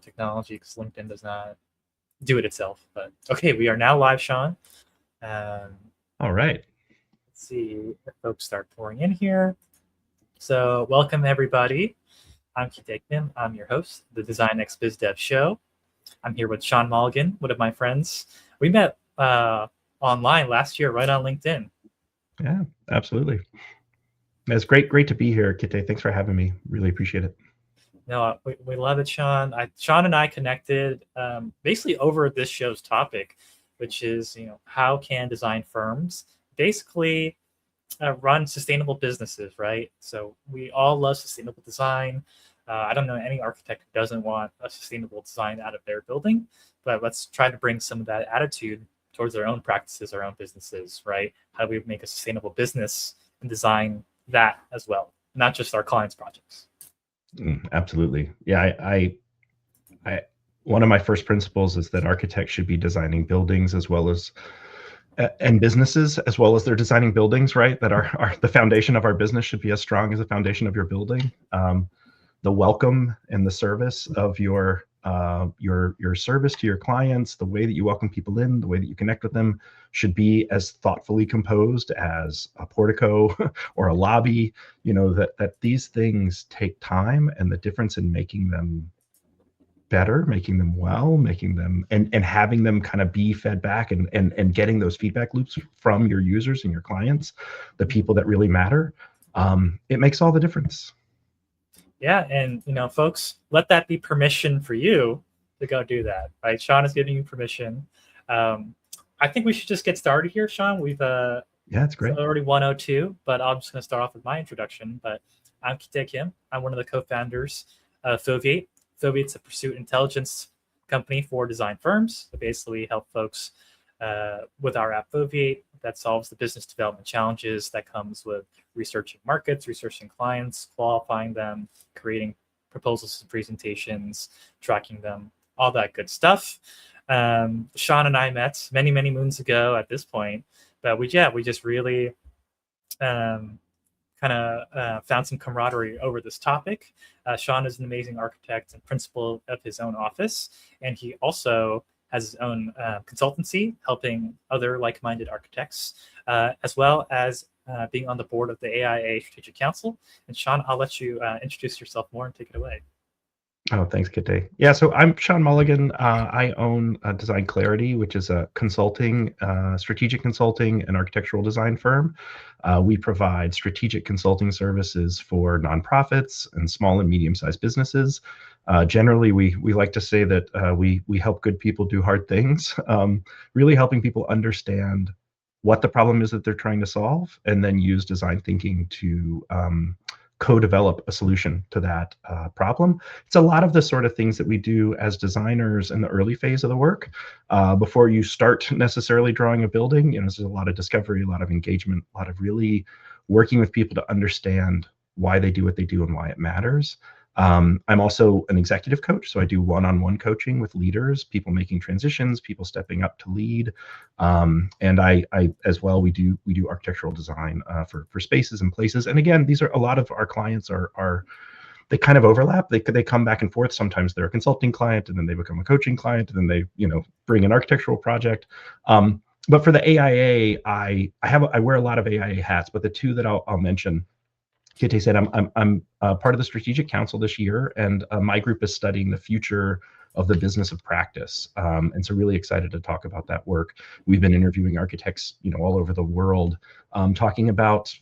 technology because LinkedIn does not do it itself. But okay, we are now live, Shawn. All right. Let's see if folks start pouring in here. So welcome, everybody. I'm Keith Kim. I'm your host, the Design X BizDev show. I'm here with Shawn Mulligan, one of my friends. We met online last year, right on LinkedIn. Yeah, absolutely. It's great to be here, Kite. Thanks for having me. Really appreciate it. No, we love it, Shawn. Shawn and I connected basically over this show's topic, which is, how can design firms basically run sustainable businesses, right? So we all love sustainable design. I don't know any architect who doesn't want a sustainable design out of their building, but let's try to bring some of that attitude towards our own practices, our own businesses, right? How do we make a sustainable business and design that as well, not just our clients' projects? Absolutely. Yeah, I one of my first principles is that architects should be designing buildings as well as and businesses as well as they're designing buildings, right? That are the foundation of our business should be as strong as the foundation of your building. The welcome and the service of your service to your clients, the way that you welcome people in, the way that you connect with them should be as thoughtfully composed as a portico or a lobby. That these things take time, and the difference in making them better, making them well, making them and having them kind of be fed back and getting those feedback loops from your users and your clients, the people that really matter. It makes all the difference. Yeah, and folks, let that be permission for you to go do that. Right, Shawn is giving you permission. I think we should just get started here, Shawn. We've yeah, it's great. It's already 1:02, but I'm just going to start off with my introduction. But I'm Kite Kim. I'm one of the co-founders of Foviate. Foviate's a pursuit intelligence company for design firms that basically help folks with our app Foviate that solves the business development challenges that comes with researching markets, researching clients, qualifying them, creating proposals and presentations, tracking them, all that good stuff. Shawn and I met many moons ago at this point, but we just really kind of found some camaraderie over this topic. Shawn is an amazing architect and principal of his own office, and he also has his own consultancy helping other like-minded architects, as well as being on the board of the AIA Strategic Council. And Shawn, I'll let you introduce yourself more and take it away. Oh, thanks, Kite. Yeah, so I'm Shawn Mulligan. I own Design Clarity, which is a consulting, strategic consulting and architectural design firm. We provide strategic consulting services for nonprofits and small and medium-sized businesses. Generally, we like to say that we help good people do hard things, really helping people understand what the problem is that they're trying to solve, and then use design thinking to co-develop a solution to that problem. It's a lot of the sort of things that we do as designers in the early phase of the work, before you start necessarily drawing a building. There's a lot of discovery, a lot of engagement, a lot of really working with people to understand why they do what they do and why it matters. I'm also an executive coach, so I do one-on-one coaching with leaders, people making transitions, people stepping up to lead, and I as well we do architectural design for spaces and places. And again, these are a lot of our clients are they kind of overlap. They come back and forth. Sometimes they're a consulting client, and then they become a coaching client, and then they bring an architectural project. But for the AIA, I wear a lot of AIA hats, but the two that I'll mention. Kite said, I'm part of the Strategic Council this year, and my group is studying the future of the business of practice. And so really excited to talk about that work. We've been interviewing architects, all over the world, talking about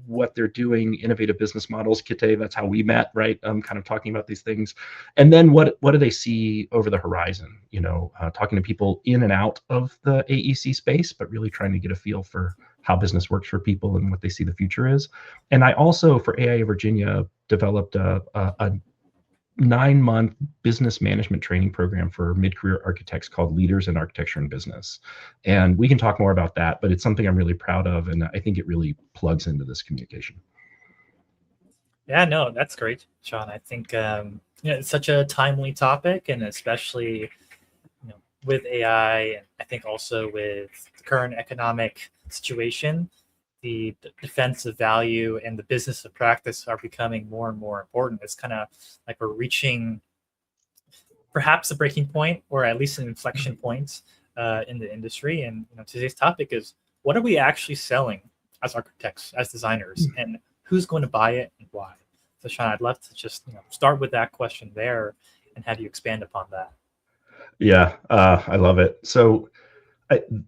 what they're doing, innovative business models. Kite, that's how we met, right? Kind of talking about these things. And then what do they see over the horizon? Talking to people in and out of the AEC space, but really trying to get a feel for how business works for people and what they see the future is. And I also, for AIA Virginia, developed a 9-month business management training program for mid-career architects called Leaders in Architecture and Business. And we can talk more about that, but it's something I'm really proud of, and I think it really plugs into this communication. Yeah, no, that's great, Shawn. I think it's such a timely topic, and especially with AI, and I think also with the current economic situation, the defensive value and the business of practice are becoming more and more important. It's kind of like we're reaching perhaps a breaking point, or at least an inflection point in the industry. And today's topic is, what are we actually selling as architects, as designers, and who's going to buy it and why? So Shawn, I'd love to just start with that question there and have you expand upon that. Yeah, I love it. So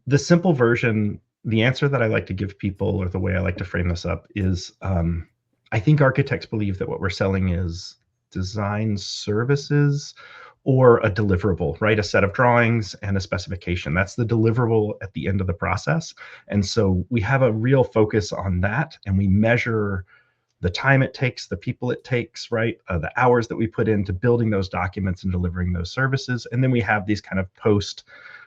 the simple version, the answer that I like to give people, or the way I like to frame this up, is I think architects believe that what we're selling is design services or a deliverable, right? A set of drawings and a specification. That's the deliverable at the end of the process. And so we have a real focus on that, and we measure the time it takes, the people it takes, right? The hours that we put into building those documents and delivering those services. And then we have these kind of post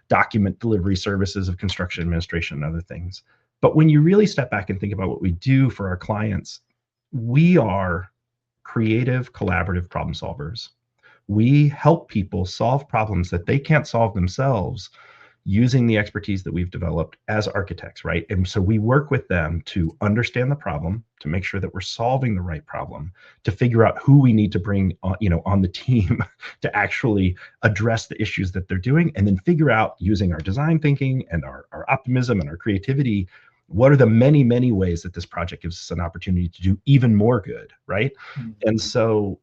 document delivery services of construction administration and other things. But when you really step back and think about what we do for our clients, we are creative, collaborative problem solvers. We help people solve problems that they can't solve themselves using the expertise that we've developed as architects, right? And so we work with them to understand the problem, to make sure that we're solving the right problem, to figure out who we need to bring on, on the team to actually address the issues that they're doing, and then figure out, using our design thinking and our optimism and our creativity, what are the many, many ways that this project gives us an opportunity to do even more good, right? Mm-hmm. And so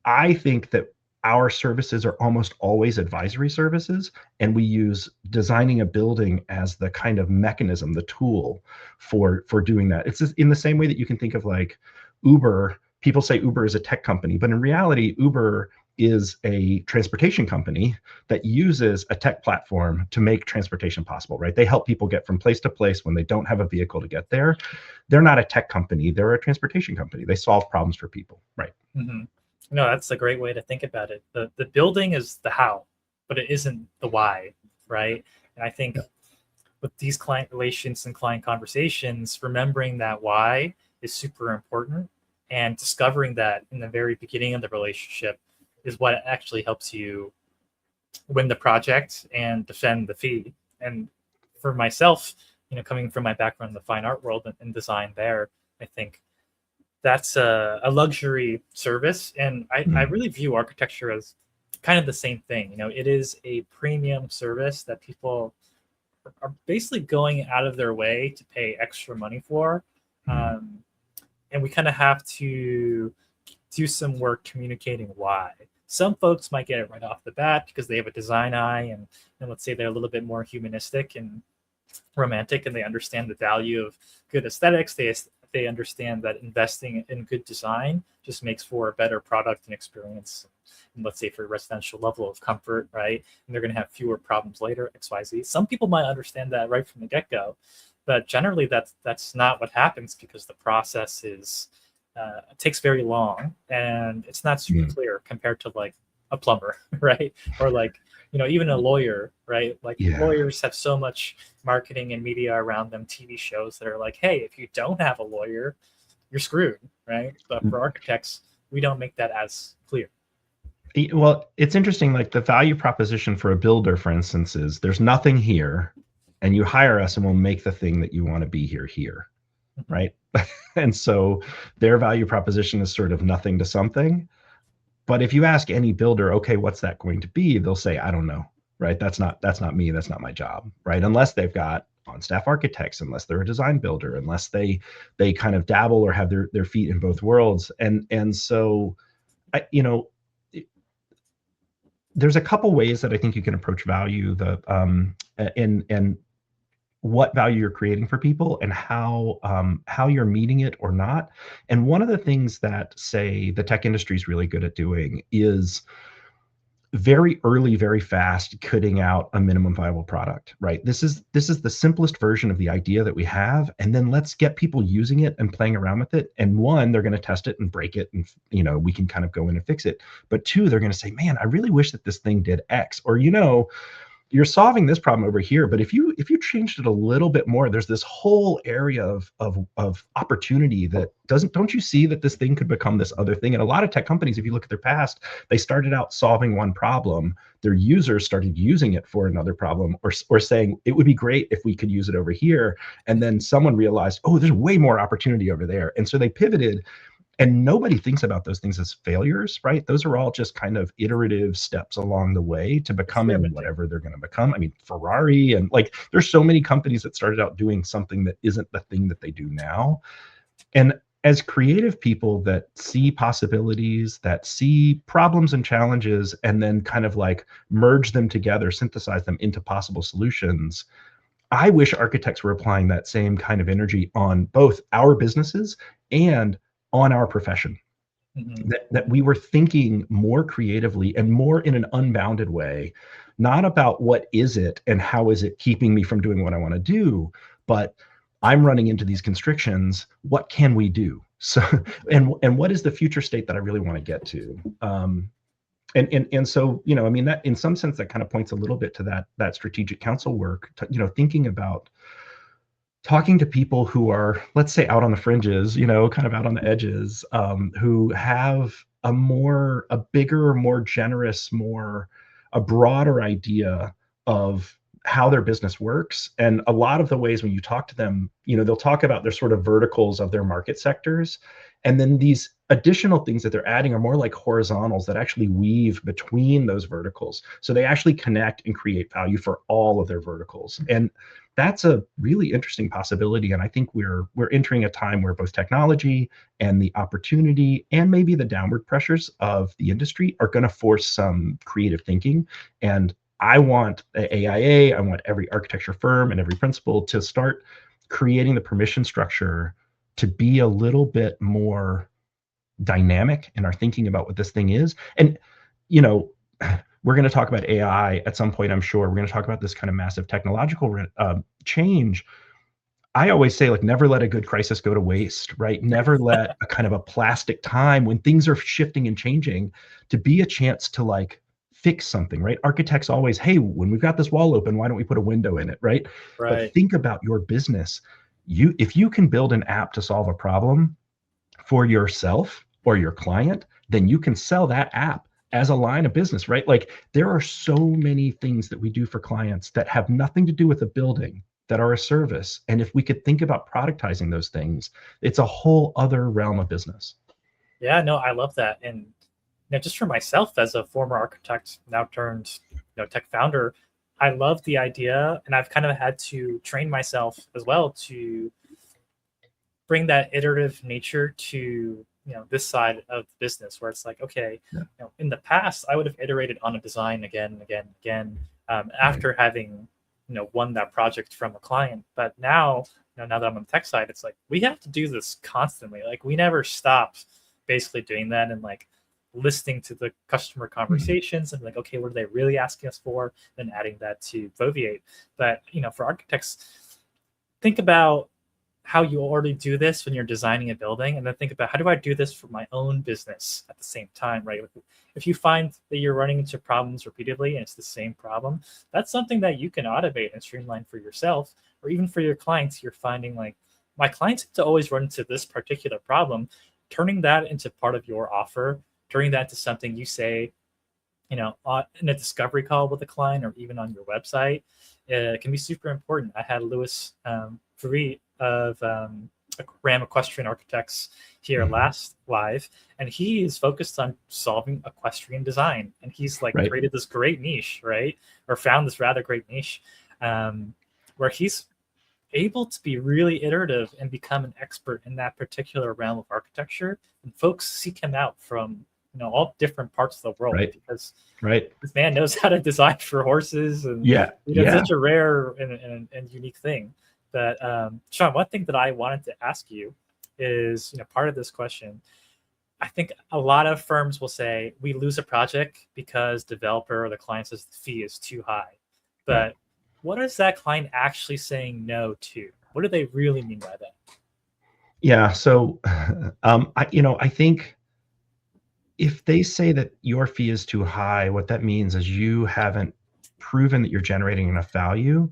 I think that our services are almost always advisory services, and we use designing a building as the kind of mechanism, the tool for doing that. It's in the same way that you can think of like Uber. People say Uber is a tech company, but in reality, Uber is a transportation company that uses a tech platform to make transportation possible, right? They help people get from place to place when they don't have a vehicle to get there. They're not a tech company, they're a transportation company. They solve problems for people, right? Mm-hmm. No, that's a great way to think about it. The building is the how, but it isn't the why, right? And I think with these client relations and client conversations, remembering that why is super important, and discovering that in the very beginning of the relationship is what actually helps you win the project and defend the fee. And for myself, coming from my background in the fine art world and design there, I think that's a luxury service. And I really view architecture as kind of the same thing. It is a premium service that people are basically going out of their way to pay extra money for. And we kind of have to do some work communicating why. Some folks might get it right off the bat because they have a design eye, and let's say they're a little bit more humanistic and romantic, and they understand the value of good aesthetics. They understand that investing in good design just makes for a better product and experience. And let's say for a residential level of comfort, right? And they're going to have fewer problems later, XYZ. Some people might understand that right from the get-go, but generally that's not what happens, because the process is it takes very long, and it's not super clear compared to like a plumber, right? Or like, even a lawyer, right? Like lawyers have so much marketing and media around them, TV shows that are like, hey, if you don't have a lawyer, you're screwed, right? But for architects, we don't make that as clear. Well, it's interesting, like the value proposition for a builder, for instance, is there's nothing here, and you hire us and we'll make the thing that you want to be here, right? And so their value proposition is sort of nothing to something. But if you ask any builder, okay, what's that going to be? They'll say, I don't know, right? That's not me. That's not my job, right? Unless they've got on-staff architects, unless they're a design builder, unless they kind of dabble or have their feet in both worlds. And so, there's a couple ways that I think you can approach value, and what value you're creating for people, and how you're meeting it or not. And one of the things that, say, the tech industry is really good at doing is very early, very fast cutting out a minimum viable product, right? This is the simplest version of the idea that we have, and then let's get people using it and playing around with it. And one, they're going to test it and break it, and we can kind of go in and fix it. But two, they're going to say, man, I really wish that this thing did X, or you're solving this problem over here, but if you changed it a little bit more, there's this whole area of opportunity that don't you see that this thing could become this other thing? And a lot of tech companies, if you look at their past, they started out solving one problem. Their users started using it for another problem, or saying it would be great if we could use it over here. And then someone realized, oh, there's way more opportunity over there. And so they pivoted. And nobody thinks about those things as failures, right? Those are all just kind of iterative steps along the way to becoming Experimenting. whatever they're going to become. I mean, Ferrari and like there's so many companies that started out doing something that isn't the thing that they do now. And as creative people that see possibilities, that see problems and challenges, and then kind of like merge them together, synthesize them into possible solutions, I wish architects were applying that same kind of energy on both our businesses and on our profession. Mm-hmm. That we were thinking more creatively and more in an unbounded way, not about what is it and how is it keeping me from doing what I want to do, but I'm running into these constrictions. What can we do? So, and what is the future state that I really want to get to? And so, you know, I mean, that in some sense that kind of points a little bit to that strategic council work, you know, thinking about talking to people who are, let's say, out on the fringes, you know, kind of out on the edges, who have a bigger, more generous, a broader idea of how their business works. And a lot of the ways when you talk to them, you know, they'll talk about their sort of verticals of their market sectors. And then these additional things that they're adding are more like horizontals that actually weave between those verticals. So they actually connect and create value for all of their verticals. And that's a really interesting possibility. And I think we're entering a time where both technology and the opportunity and maybe the downward pressures of the industry are going to force some creative thinking. And I want AIA, I want every architecture firm and every principal to start creating the permission structure to be a little bit more dynamic in our thinking about what this thing is. And, you know, we're going to talk about AI at some point, I'm sure. We're going to talk about this kind of massive technological change. I always say, like, never let a good crisis go to waste, right? Never let a kind of a plastic time when things are shifting and changing to be a chance to like fix something, right? Architects always, hey, when we've got this wall open, why don't we put a window in it, right? But Right. think about your business. If you can build an app to solve a problem for yourself or your client, then you can sell that app as a line of business, right? Like there are so many things that we do for clients that have nothing to do with a building, that are a service. And if we could think about productizing those things, it's a whole other realm of business. Yeah, no, I love that. And you know, just for myself as a former architect, now turned, you know, tech founder, I love the idea, and I've kind of had to train myself as well to bring that iterative nature to, you know, this side of the business, where it's like, okay, Yeah. you know, in the past I would have iterated on a design again and again and again, after having, you know, won that project from a client. But now, you know, now that I'm on the tech side, it's like we have to do this constantly. Like we never stop basically doing that, and like listening to the customer conversations and like, okay, what are they really asking us for? Then adding that to Foveate. But you know, for architects, think about how you already do this when you're designing a building, and then think about how do I do this for my own business at the same time, right? If you find that you're running into problems repeatedly and it's the same problem, that's something that you can automate and streamline for yourself, or even for your clients. You're finding like, my clients have to always run into this particular problem. Turning that into part of your offer, turning that to something you say, you know, in a discovery call with a client or even on your website, can be super important. I had Louis Farid of Ram Equestrian Architects here last live, and he is focused on solving equestrian design, and he's like created this great niche, right? Or found this rather great niche, where he's able to be really iterative and become an expert in that particular realm of architecture, and folks seek him out from, you know, all different parts of the world, because this man knows how to design for horses, and it's such a rare and unique thing. But Shawn, one thing that I wanted to ask you is, you know, part of this question, I think a lot of firms will say we lose a project because developer or the client says the fee is too high. But what is that client actually saying no to? What do they really mean by that? Yeah. So, I think if they say that your fee is too high, what that means is you haven't proven that you're generating enough value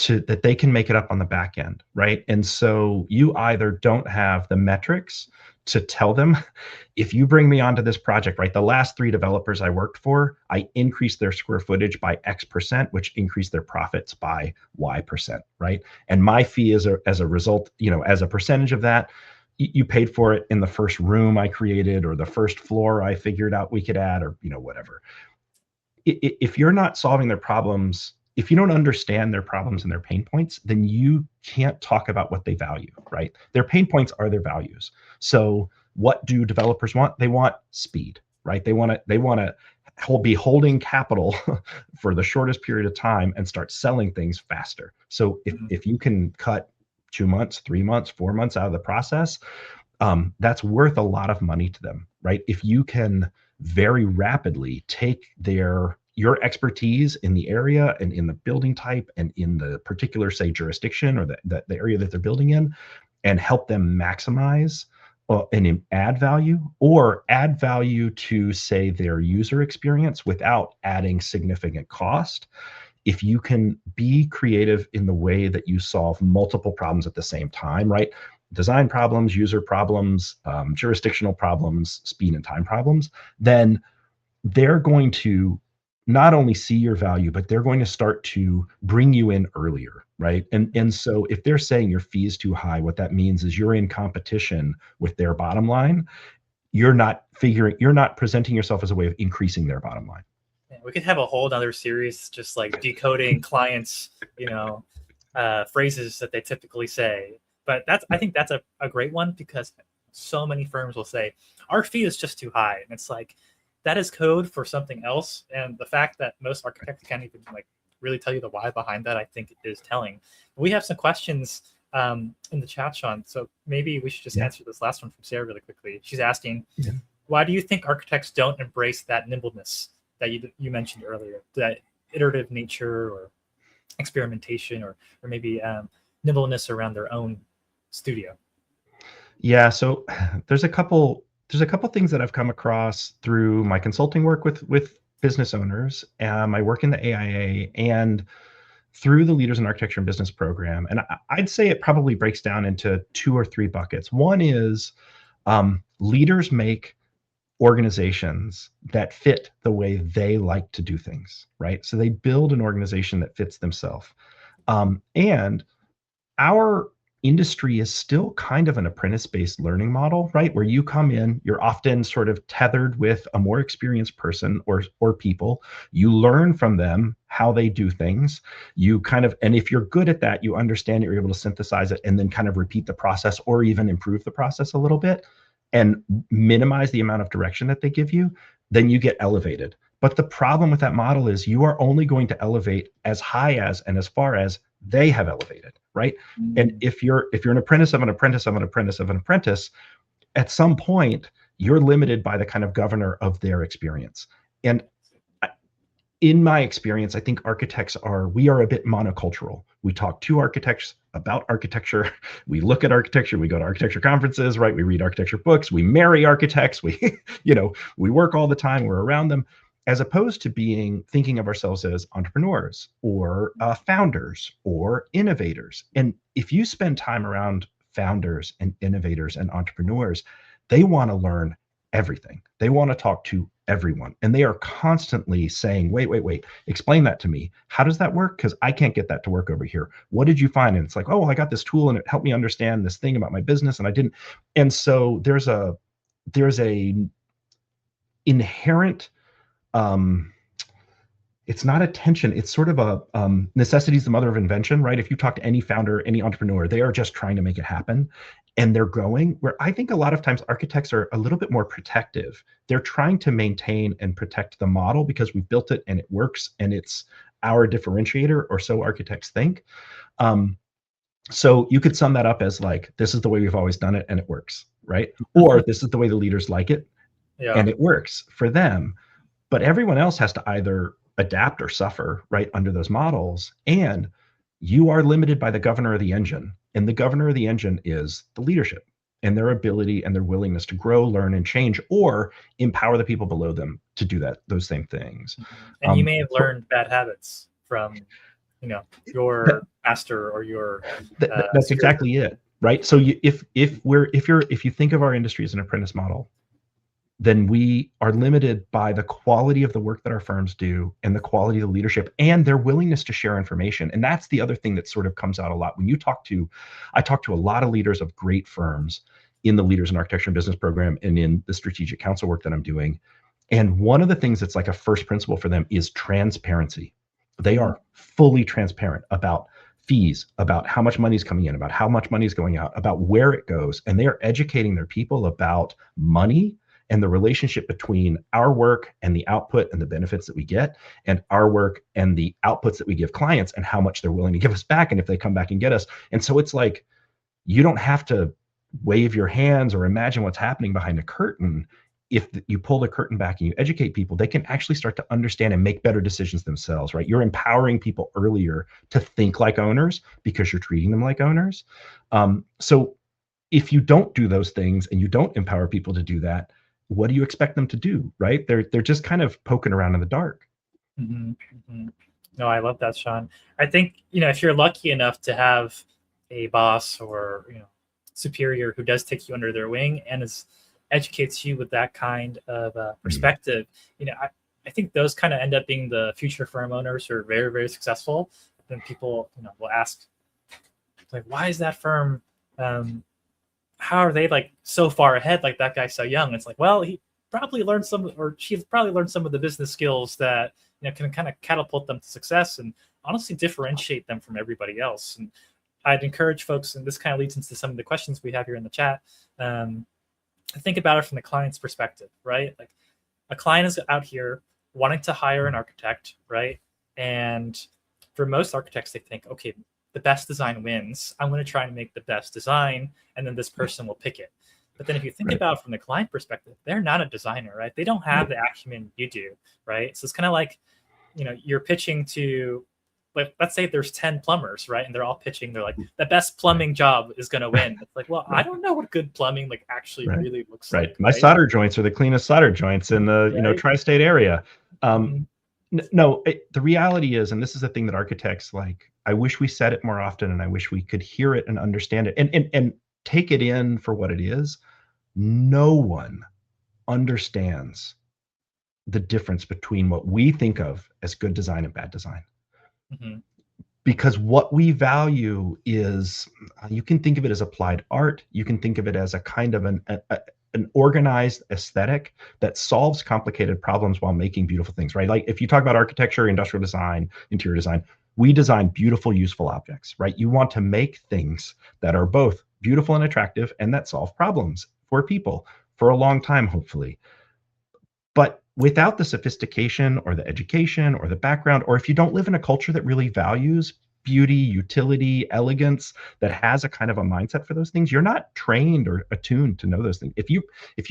that they can make it up on the back end, right? And so you either don't have the metrics to tell them, if you bring me onto this project, right? The last 3 developers I worked for, I increased their square footage by X%, which increased their profits by Y%, right? And my fee as a result, you know, as a percentage of that, you paid for it in the first room I created, or the first floor I figured out we could add, or whatever. If you're not solving their problems, if you don't understand their problems and their pain points, then you can't talk about what they value, right? Their pain points are their values. So what do developers want? They want speed, right? They want to be holding capital for the shortest period of time and start selling things faster. So if you can cut 2 months, 3 months, 4 months out of the process, that's worth a lot of money to them, right? If you can very rapidly take your expertise in the area and in the building type and in the particular, say, jurisdiction or the area that they're building in, and help them maximize and add value, or add value to, say, their user experience without adding significant cost. If you can be creative in the way that you solve multiple problems at the same time, right? Design problems, user problems, jurisdictional problems, speed and time problems, then they're going to not only see your value, but they're going to start to bring you in earlier, right? And so if they're saying your fee is too high, what that means is you're in competition with their bottom line. You're not presenting yourself as a way of increasing their bottom line. Yeah, we could have a whole other series just like decoding clients, phrases that they typically say. But I think that's a great one, because so many firms will say our fee is just too high, and it's like, that is code for something else. And the fact that most architects can't even really tell you the why behind that, I think is telling. We have some questions in the chat, Shawn. So maybe we should just answer this last one from Sarah really quickly. She's asking, why do you think architects don't embrace that nimbleness that you mentioned earlier, that iterative nature or experimentation, or maybe nimbleness around their own studio? Yeah, so there's a couple things that I've come across through my consulting work with business owners, my work in the AIA, and through the Leaders in Architecture and Business program. And I'd say it probably breaks down into 2 or 3 buckets. One is leaders make organizations that fit the way they like to do things, right? So they build an organization that fits themselves. And our industry is still kind of an apprentice-based learning model, right? Where you come in, you're often sort of tethered with a more experienced person or people. You learn from them how they do things. And if you're good at that, you understand it, you're able to synthesize it and then kind of repeat the process or even improve the process a little bit and minimize the amount of direction that they give you, then you get elevated. But the problem with that model is you are only going to elevate as high as and as far as they have elevated, right? And if you're an apprentice of an apprentice of an apprentice of an apprentice, at some point you're limited by the kind of governor of their experience. And in my experience, I think we are a bit monocultural. We talk to architects about architecture. We look at architecture. We go to architecture conferences, right? We read architecture books. We marry architects. We work all the time. We're around them, as opposed to thinking of ourselves as entrepreneurs or founders or innovators. And if you spend time around founders and innovators and entrepreneurs, they want to learn everything. They want to talk to everyone. And they are constantly saying, wait, explain that to me. How does that work? Because I can't get that to work over here. What did you find? And it's like, oh, I got this tool and it helped me understand this thing about my business and I didn't. And so there's a inherent, it's not a tension. It's sort of a necessity is the mother of invention, right? If you talk to any founder, any entrepreneur, they are just trying to make it happen. And they're going where I think a lot of times architects are a little bit more protective. They're trying to maintain and protect the model because we built it and it works and it's our differentiator, or so architects think. So you could sum that up as like, this is the way we've always done it and it works, right? Or this is the way the leaders like it and it works for them. But everyone else has to either adapt or suffer, right, under those models. And you are limited by the governor of the engine. And the governor of the engine is the leadership and their ability and their willingness to grow, learn, and change, or empower the people below them to do those same things. And you may have learned bad habits from, your master or your. That's exactly it, right? So if you think of our industry as an apprentice model, then we are limited by the quality of the work that our firms do and the quality of the leadership and their willingness to share information. And that's the other thing that sort of comes out a lot when I talk to a lot of leaders of great firms, in the Leaders in Architecture and Business program and in the strategic council work that I'm doing. And one of the things that's like a first principle for them is transparency. They are fully transparent about fees, about how much money is coming in, about how much money is going out, about where it goes. And they are educating their people about money and the relationship between our work and the output and the benefits that we get, and our work and the outputs that we give clients and how much they're willing to give us back and if they come back and get us. And so it's like, you don't have to wave your hands or imagine what's happening behind a curtain. If you pull the curtain back and you educate people, they can actually start to understand and make better decisions themselves, right? You're empowering people earlier to think like owners because you're treating them like owners. So if you don't do those things and you don't empower people to do that, what do you expect them to do, right? They're just kind of poking around in the dark. No, I love that, Shawn. I think, if you're lucky enough to have a boss or, superior who does take you under their wing and educates you with that kind of perspective, I think those kind of end up being the future firm owners who are very, very successful. Then people, will ask, like, why is that firm, how are they like so far ahead? Like that guy's so young. It's like, well, he probably learned some, or she's probably learned some of the business skills that, can kind of catapult them to success and honestly differentiate them from everybody else. And I'd encourage folks, and this kind of leads into some of the questions we have here in the chat, to think about it from the client's perspective, right? Like a client is out here wanting to hire an architect, right? And for most architects, they think, okay, the best design wins. I'm going to try and make the best design, and then this person will pick it. But then if you think about it from the client perspective, they're not a designer, right? They don't have the acumen you do, right? So it's kind of like, you're pitching to, like, let's say there's 10 plumbers, right? And they're all pitching. They're like, the best plumbing job is going to win. It's like, well, I don't know what good plumbing like actually really looks like. My solder joints are the cleanest solder joints in the tri-state area. No, the reality is, and this is the thing that architects like, I wish we said it more often, and I wish we could hear it and understand it and take it in for what it is. No one understands the difference between what we think of as good design and bad design. Because what we value is, you can think of it as applied art. You can think of it as a kind of an organized aesthetic that solves complicated problems while making beautiful things, right? Like if you talk about architecture, industrial design, interior design, we design beautiful, useful objects, right? You want to make things that are both beautiful and attractive and that solve problems for people for a long time, hopefully. But without the sophistication or the education or the background, or if you don't live in a culture that really values beauty, utility, elegance, that has a kind of a mindset for those things, you're not trained or attuned to know those things. If you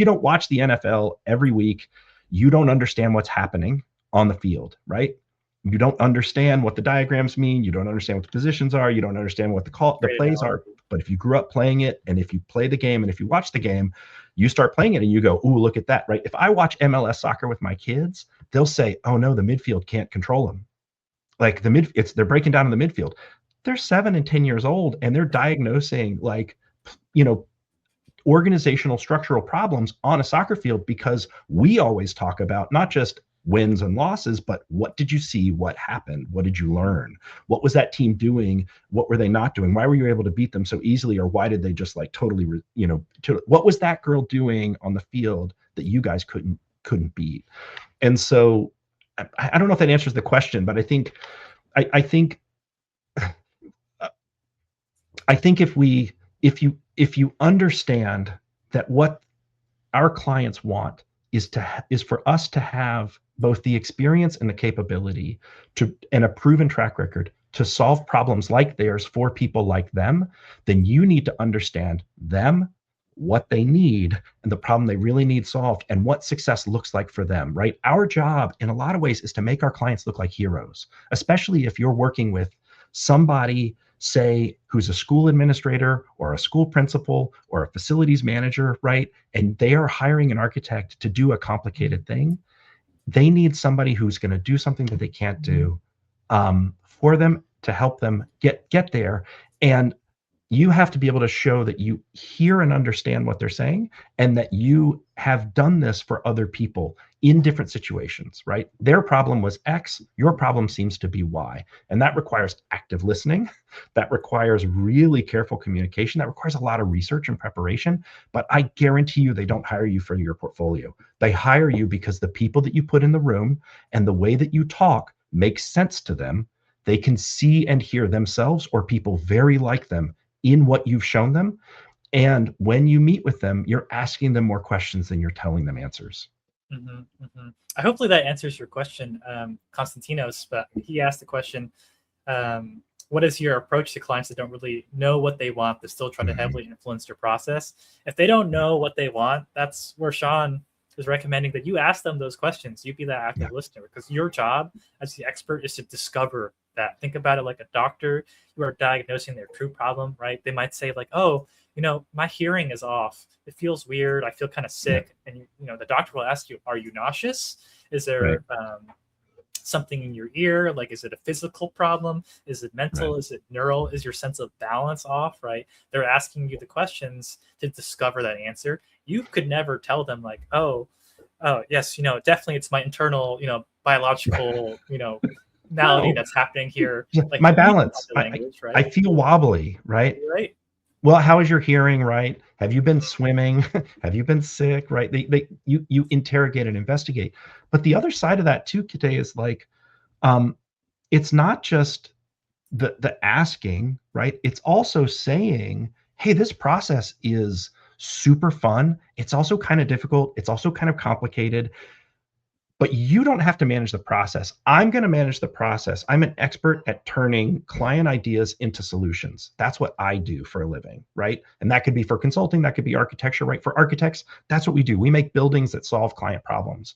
don't watch the NFL every week, you don't understand what's happening on the field, right? You don't understand what the diagrams mean. You don't understand what the positions are. You don't understand what the plays are. But if you grew up playing it, and if you play the game, and if you watch the game, you start playing it and you go, ooh, look at that, right? If I watch MLS soccer with my kids, they'll say, oh no, the midfield can't control them. Like they're breaking down in the midfield. They're 7 and 10 years old, and they're diagnosing like, organizational structural problems on a soccer field, because we always talk about not just wins and losses, but what did you see? What happened? What did you learn? What was that team doing? What were they not doing? Why were you able to beat them so easily? Or why did they just like totally, what was that girl doing on the field that you guys couldn't beat? And so I don't know if that answers the question, but I think if you understand that what our clients want is for us to have both the experience and the capability and a proven track record to solve problems like theirs for people like them, then you need to understand them, what they need, and the problem they really need solved, and what success looks like for them, right? Our job in a lot of ways is to make our clients look like heroes, especially if you're working with somebody, say, who's a school administrator or a school principal or a facilities manager, right? And they are hiring an architect to do a complicated thing. They need somebody who's going to do something that they can't do for them, to help them get there. And you have to be able to show that you hear and understand what they're saying, and that you have done this for other people in different situations, right? Their problem was X, your problem seems to be Y. And that requires active listening. That requires really careful communication. That requires a lot of research and preparation. But I guarantee you, they don't hire you for your portfolio. They hire you because the people that you put in the room and the way that you talk makes sense to them. They can see and hear themselves or people very like them in what you've shown them. And when you meet with them, you're asking them more questions than you're telling them answers. Hopefully that answers your question, Konstantinos. But he asked the question, what is your approach to clients that don't really know what they want, but still try to heavily influence your process? If they don't know what they want, that's where Shawn is recommending that you ask them those questions. You be that active listener, because your job as the expert is to discover that. Think about it like a doctor. You are diagnosing their true problem, right? They might say like, oh, my hearing is off. It feels weird. I feel kind of sick. And, the doctor will ask you, are you nauseous? Is there something in your ear? Like, is it a physical problem? Is it mental? Is it neural? Is your sense of balance off, right? They're asking you the questions to discover that answer. You could never tell them like, oh, yes, definitely it's my internal, biological, malady that's happening here. Like my balance. Language, right? I feel wobbly, right? Right. Well, how is your hearing, right? Have you been swimming? Have you been sick, right? You interrogate and investigate. But the other side of that too, Kite, is like, it's not just the asking, right? It's also saying, hey, this process is super fun. It's also kind of difficult. It's also kind of complicated. But you don't have to manage the process. I'm going to manage the process. I'm an expert at turning client ideas into solutions. That's what I do for a living, right? And that could be for consulting, that could be architecture, right? For architects, that's what we do. We make buildings that solve client problems.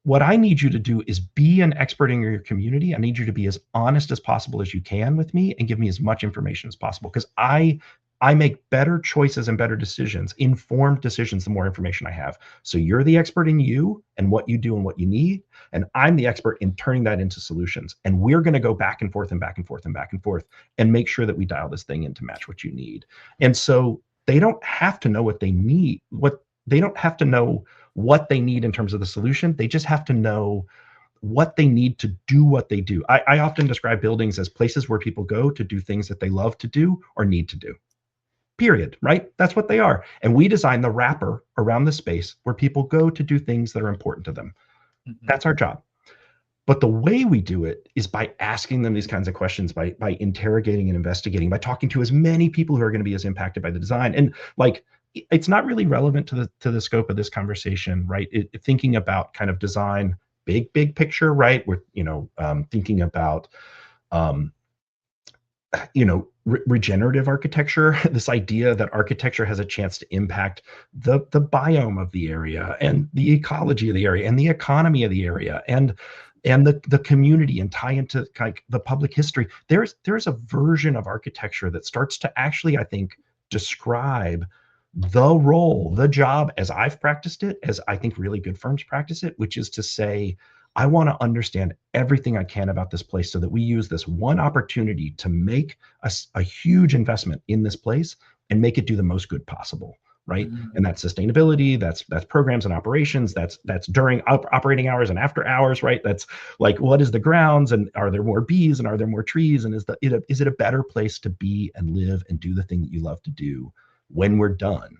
What I need you to do is be an expert in your community. I need you to be as honest as possible as you can with me and give me as much information as possible, because I make better choices and better decisions, informed decisions, the more information I have. So you're the expert in you and what you do and what you need. And I'm the expert in turning that into solutions. And we're going to go back and forth and back and forth and back and forth and make sure that we dial this thing in to match what you need. And so they don't have to know what they need. They don't have to know what they need in terms of the solution. They just have to know what they need to do what they do. I often describe buildings as places where people go to do things that they love to do or need to do. Period, right? That's what they are. And we design the wrapper around the space where people go to do things that are important to them. That's our job. But the way we do it is by asking them these kinds of questions, by interrogating and investigating, by talking to as many people who are going to be as impacted by the design. And like, it's not really relevant to the scope of this conversation, right? Thinking about kind of design, big picture, right? We're thinking about regenerative architecture, this idea that architecture has a chance to impact the biome of the area and the ecology of the area and the economy of the area and the community, and tie into like the public history. There's a version of architecture that starts to actually, I think, describe the role, the job, as I've practiced it, as I think really good firms practice it, which is to say, I want to understand everything I can about this place so that we use this one opportunity to make a huge investment in this place and make it do the most good possible, right? And that's sustainability, that's programs and operations, that's during operating hours and after hours, right? That's like, what is the grounds, and are there more bees, and are there more trees, and is it a better place to be and live and do the thing that you love to do when we're done?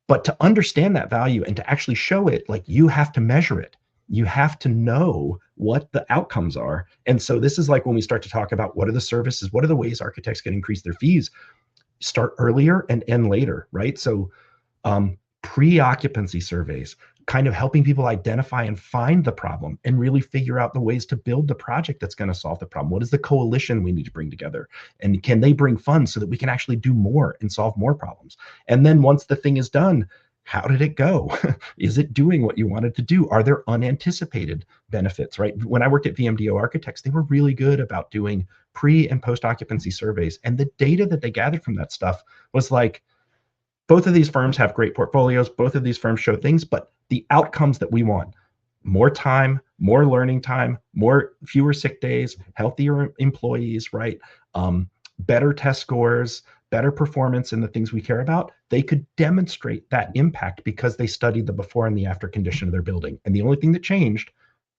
But to understand that value and to actually show it, like, you have to measure it. You have to know what the outcomes are. And so this is like when we start to talk about what are the services, what are the ways architects can increase their fees, start earlier and end later, right? So pre-occupancy surveys, kind of helping people identify and find the problem and really figure out the ways to build the project that's going to solve the problem. What is the coalition we need to bring together? And can they bring funds so that we can actually do more and solve more problems? And then once the thing is done, how did it go? Is it doing what you wanted to do? Are there unanticipated benefits, right? When I worked at VMDO Architects, they were really good about doing pre and post occupancy surveys. And the data that they gathered from that stuff was like, both of these firms have great portfolios. Both of these firms show things, but the outcomes that we want, more time, more learning time, fewer sick days, healthier employees, right? Better test scores, better performance in the things we care about, they could demonstrate that impact because they studied the before and the after condition of their building. And the only thing that changed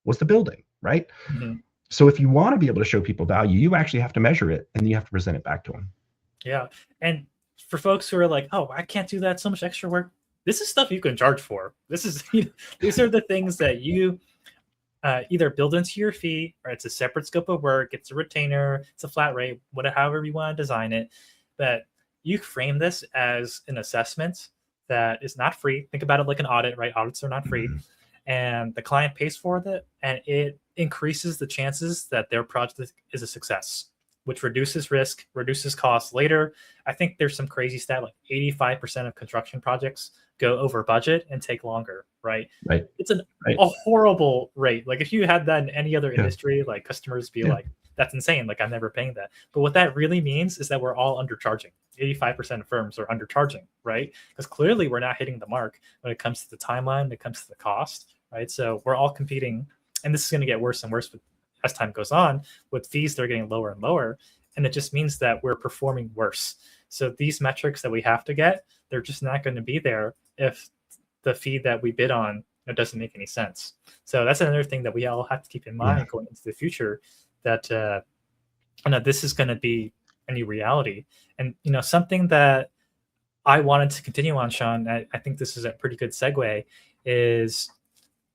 was the building, right? Mhm. So if you want to be able to show people value, you actually have to measure it and you have to present it back to them. Yeah. And for folks who are like, oh, I can't do that, so much extra work, this is stuff you can charge for. This is these are the things that you either build into your fee, or it's a separate scope of work, it's a retainer, it's a flat rate, whatever, however you want to design it. But you frame this as an assessment that is not free. Think about it like an audit, right? Audits are not free. And the client pays for it, and it increases the chances that their project is a success, which reduces risk, reduces costs later. I think there's some crazy stat like 85% of construction projects go over budget and take longer, right? Right. It's a horrible rate. Like if you had that in any other industry, like customers be like, that's insane. Like I'm never paying that. But what that really means is that we're all undercharging. 85% of firms are undercharging, right? Because clearly we're not hitting the mark when it comes to the timeline, when it comes to the cost, right? So we're all competing, and this is going to get worse and worse as time goes on. With fees, they're getting lower and lower, and it just means that we're performing worse. So these metrics that we have to get, they're just not going to be there if the fee that we bid on doesn't make any sense. So that's another thing that we all have to keep in mind going into the future, that this is going to be a new reality. And something that I wanted to continue on, Shawn, I think this is a pretty good segue, is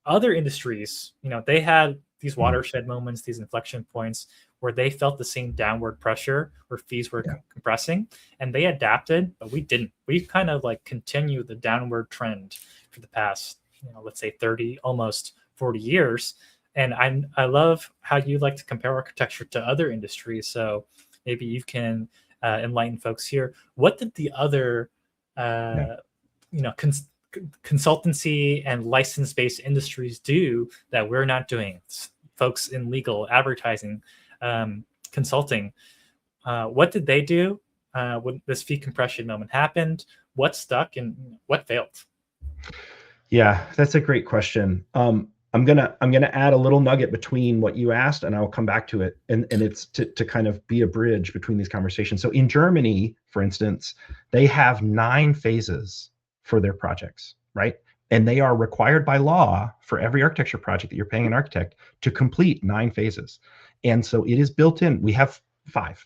other industries, they had these watershed moments, these inflection points where they felt the same downward pressure where fees were compressing, and they adapted, but we didn't. We kind of like continued the downward trend for the past, let's say 30, almost 40 years. And I love how you like to compare architecture to other industries. So maybe you can enlighten folks here. What did the other, consultancy and license-based industries do that we're not doing? Folks in legal, advertising, consulting, what did they do when this fee compression moment happened? What stuck and what failed? Yeah, that's a great question. I'm gonna add a little nugget between what you asked, and I'll come back to it. And it's to kind of be a bridge between these conversations. So in Germany, for instance, they have 9 phases for their projects, right? And they are required by law for every architecture project that you're paying an architect to complete 9 phases. And so it is built in. We have 5,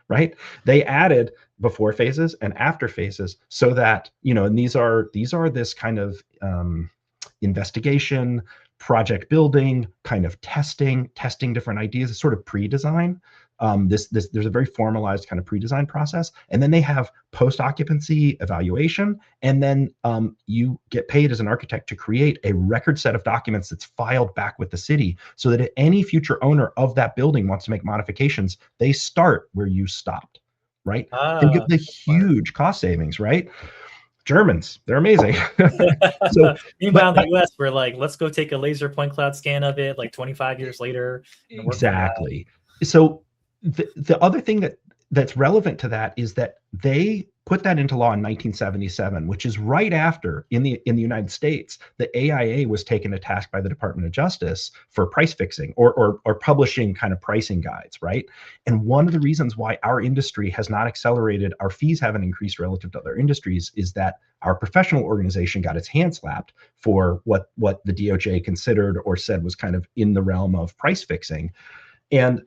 right? They added before phases and after phases so that, and these are this kind of investigation, project building, kind of testing different ideas. It's sort of pre-design. There's a very formalized kind of pre-design process, and then they have post-occupancy evaluation, and then you get paid as an architect to create a record set of documents that's filed back with the city, so that if any future owner of that building wants to make modifications, they start where you stopped, right? Think of the huge cost savings, right? Germans, they're amazing. So, meanwhile, in the US, we're like, let's go take a laser point cloud scan of it like 25 years later. Exactly. So the other thing that's relevant to that is that they put that into law in 1977, which is right after in the United States, the AIA was taken to task by the Department of Justice for price fixing or publishing kind of pricing guides, right? And one of the reasons why our industry has not accelerated, our fees haven't increased relative to other industries, is that our professional organization got its hand slapped for what the DOJ considered or said was kind of in the realm of price fixing. And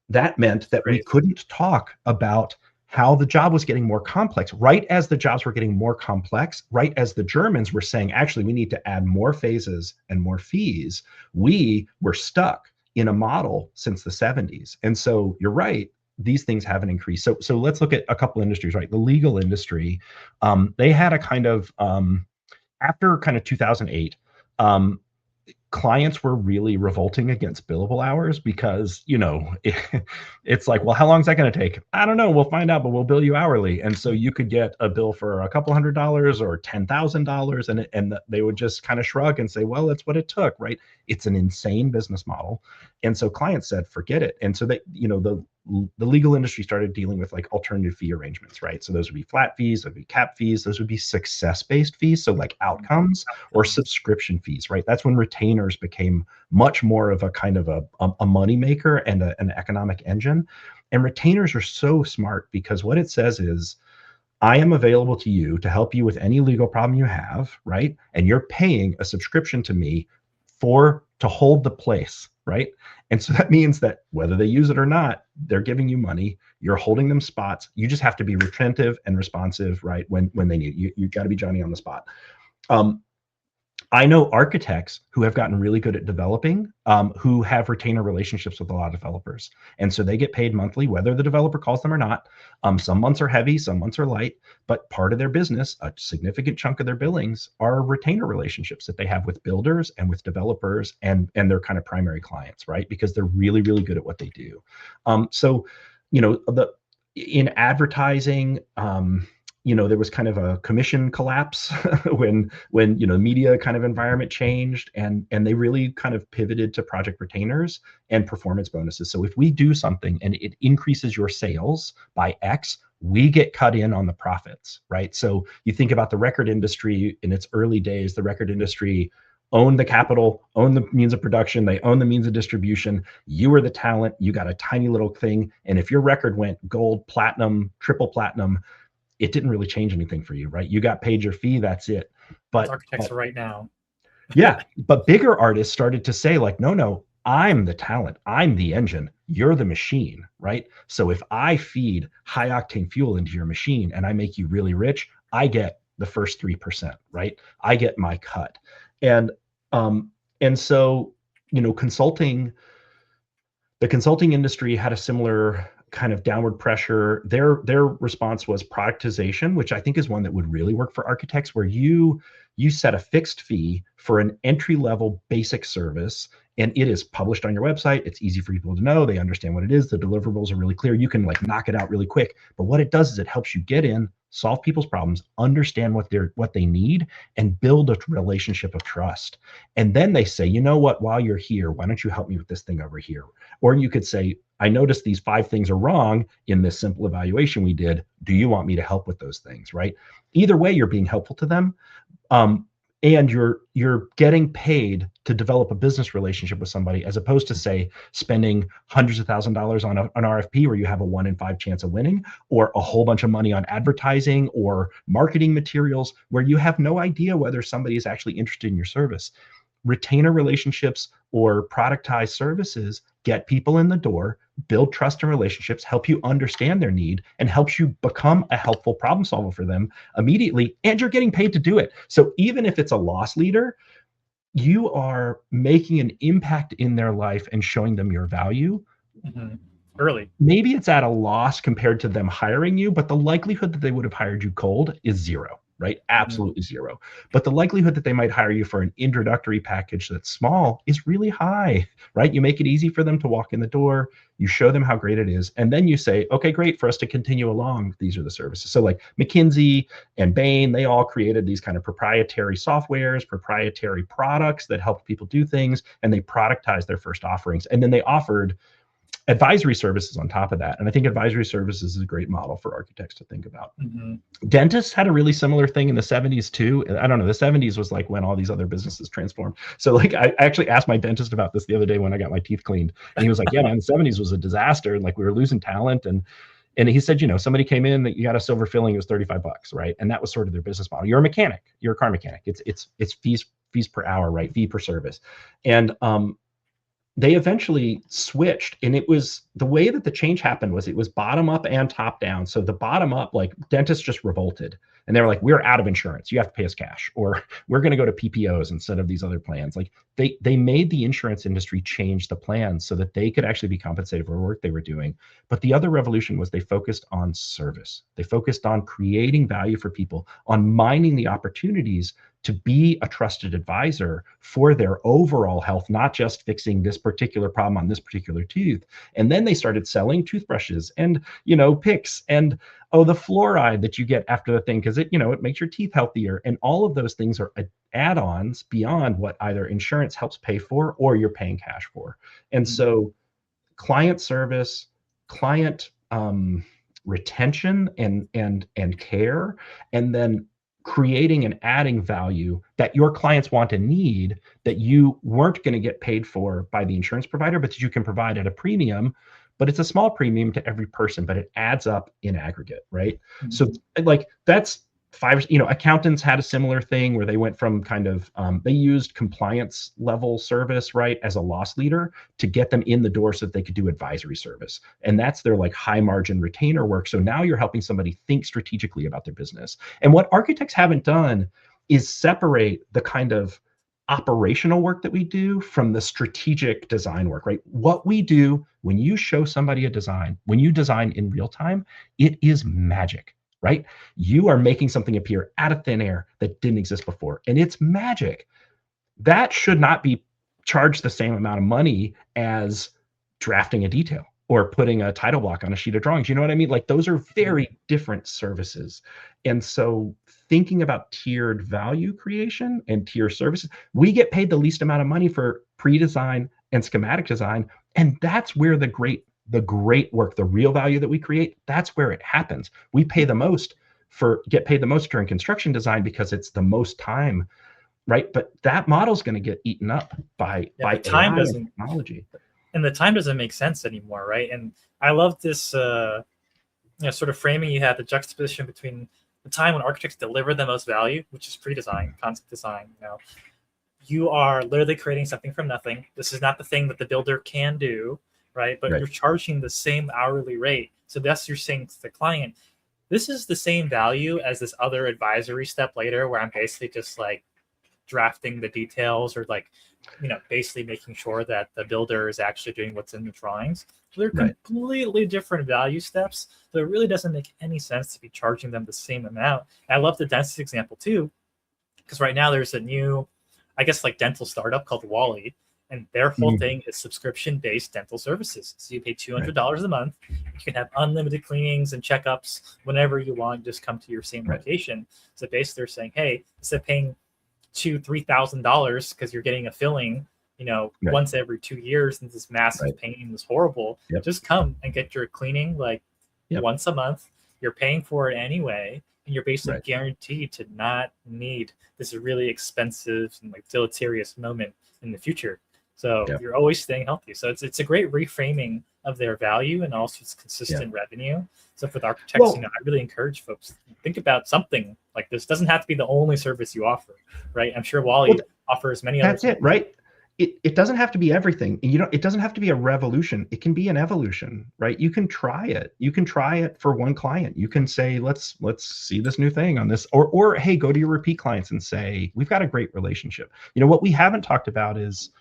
that meant that we couldn't talk about how the job was getting more complex. Right as the jobs were getting more complex, right as the Germans were saying, actually, we need to add more phases and more fees, we were stuck in a model since the 70s. And so you're right, these things haven't increased. So let's look at a couple industries, right? The legal industry, they had a kind of, after kind of 2008, clients were really revolting against billable hours because, it's like, well, how long is that going to take? I don't know. We'll find out, but we'll bill you hourly. And so you could get a bill for a couple $100s or $10,000, and they would just kind of shrug and say, well, that's what it took, right? It's an insane business model. And so clients said, forget it. And so they, the legal industry started dealing with like alternative fee arrangements, right? So those would be flat fees, those would be cap fees, those would be success-based fees, so like outcomes, or subscription fees, right? That's when retainers became much more of a kind of a money maker and an economic engine. And retainers are so smart because what it says is, I am available to you to help you with any legal problem you have, right? And you're paying a subscription to me to hold the place, right? And so that means that whether they use it or not, they're giving you money, you're holding them spots. You just have to be retentive and responsive, right? When they need you got to be Johnny on the spot. I know architects who have gotten really good at developing, who have retainer relationships with a lot of developers. And so they get paid monthly, whether the developer calls them or not. Some months are heavy, some months are light, but part of their business, a significant chunk of their billings, are retainer relationships that they have with builders and with developers and their kind of primary clients, right? Because they're really, really good at what they do. So, in advertising, there was kind of a commission collapse when media kind of environment changed, and they really kind of pivoted to project retainers and performance bonuses. So if we do something and it increases your sales by X, we get cut in on the profits, right? So you think about the record industry in its early days. The record industry owned the capital, owned the means of production, they own the means of distribution. You were the talent, you got a tiny little thing, and if your record went gold, platinum, triple platinum, it didn't really change anything for you, right? You got paid your fee, that's it. But architects right now. Yeah, but bigger artists started to say like, no, I'm the talent, I'm the engine, you're the machine, right? So if I feed high octane fuel into your machine and I make you really rich, I get the first 3%, right? I get my cut. And so, the consulting industry had a similar kind of downward pressure. Their response was productization, which I think is one that would really work for architects, where you set a fixed fee for an entry-level basic service, and it is published on your website. It's easy for people to know. They understand what it is. The deliverables are really clear. You can like knock it out really quick. But what it does is it helps you get in, solve people's problems, understand what they need, and build a relationship of trust. And then they say, you know what, while you're here, why don't you help me with this thing over here? Or you could say, I noticed these 5 things are wrong in this simple evaluation we did. Do you want me to help with those things, right? Either way, you're being helpful to them. And you're getting paid to develop a business relationship with somebody, as opposed to, say, spending hundreds of $1,000s on an RFP where you have a 1 in 5 chance of winning, or a whole bunch of money on advertising or marketing materials where you have no idea whether somebody is actually interested in your service. Retainer relationships or productized services get people in the door, build trust and relationships, help you understand their need, and helps you become a helpful problem solver for them immediately, and you're getting paid to do it. So even if it's a loss leader, you are making an impact in their life and showing them your value. Early. Maybe it's at a loss compared to them hiring you, but the likelihood that they would have hired you cold is 0. Right? Absolutely 0. But the likelihood that they might hire you for an introductory package that's small is really high, right? You make it easy for them to walk in the door, you show them how great it is, and then you say, okay, great, for us to continue along, these are the services. So like McKinsey and Bain, they all created these kind of proprietary softwares, proprietary products that helped people do things, and they productized their first offerings. And then they offered advisory services on top of that. And I think advisory services is a great model for architects to think about. Dentists had a really similar thing in the 70s too. I don't know, the 70s was like when all these other businesses transformed. So like I actually asked my dentist about this the other day when I got my teeth cleaned. And he was like, yeah, man, the 70s was a disaster. And like we were losing talent. And he said, somebody came in that you got a silver filling, it was $35, right? And that was sort of their business model. You're a mechanic, you're a car mechanic. It's fees per hour, right? Fee per service. And they eventually switched, and it was the way that the change happened was it was bottom up and top down. So the bottom up, like dentists just revolted, and they were like, we're out of insurance, you have to pay us cash, or we're going to go to PPOs instead of these other plans. Like they made the insurance industry change the plans so that they could actually be compensated for the work they were doing. But the other revolution was they focused on service. They focused on creating value for people, on mining the opportunities to be a trusted advisor for their overall health, not just fixing this particular problem on this particular tooth. And then they started selling toothbrushes and, picks and, the fluoride that you get after the thing, because it makes your teeth healthier. And all of those things are add-ons beyond what either insurance helps pay for or you're paying cash for. And so client service, client retention and care, and then creating and adding value that your clients want and need that you weren't going to get paid for by the insurance provider, but that you can provide at a premium but it's a small premium to every person, but it adds up in aggregate, right? Mhm. So like that's five, accountants had a similar thing where they went from kind of, they used compliance level service, right, as a loss leader to get them in the door so that they could do advisory service. And that's their like high margin retainer work. So now you're helping somebody think strategically about their business. And what architects haven't done is separate the kind of operational work that we do from the strategic design work, right? What we do when you show somebody a design, when you design in real time, it is magic, right? You are making something appear out of thin air that didn't exist before, and it's magic. That should not be charged the same amount of money as drafting a detail or putting a title block on a sheet of drawings. You know what I mean? Like those are very different services. And so thinking about tiered value creation and tier services, we get paid the least amount of money for pre-design and schematic design. And that's where the great work, the real value that we create, that's where it happens. We pay the most get paid the most during construction design because it's the most time, right? But that model is going to get eaten up by time AI and doesn't, technology. and the time doesn't make sense anymore, right? And I love this sort of framing you had, the juxtaposition between the time when architects deliver the most value, which is pre-design, concept design. You are literally creating something from nothing. This is not the thing that the builder can do, right? But Right. You're charging the same hourly rate. So that's you're saying to the client, this is the same value as this other advisory step later, where I'm basically just like drafting the details or like, basically making sure that the builder is actually doing what's in the drawings. So they're Right. completely different value steps. So it really doesn't make any sense to be charging them the same amount. And I love the dentist example too, because right now there's a new, I guess, like dental startup called Wally, and their whole thing is subscription-based dental services. So you pay $200 a month. You can have unlimited cleanings and checkups whenever you want. Just come to your same location. So basically, they're saying, hey, instead of paying $2,000-$3,000 because you're getting a filling, once every 2 years, and this massive pain is horrible. Just come and get your cleaning like once a month. You're paying for it anyway, and you're basically guaranteed to not need this really expensive and like deleterious moment in the future. So you're always staying healthy. So it's a great reframing of their value, and also it's consistent revenue. So for the architects, I really encourage folks, think about something like this. Doesn't have to be the only service you offer, right? I'm sure Wally offers many other. That's it, right? It doesn't have to be everything. It doesn't have to be a revolution. It can be an evolution, right? You can try it. You can try it for one client. You can say, let's see this new thing on this, or hey, go to your repeat clients and say, we've got a great relationship. What we haven't talked about is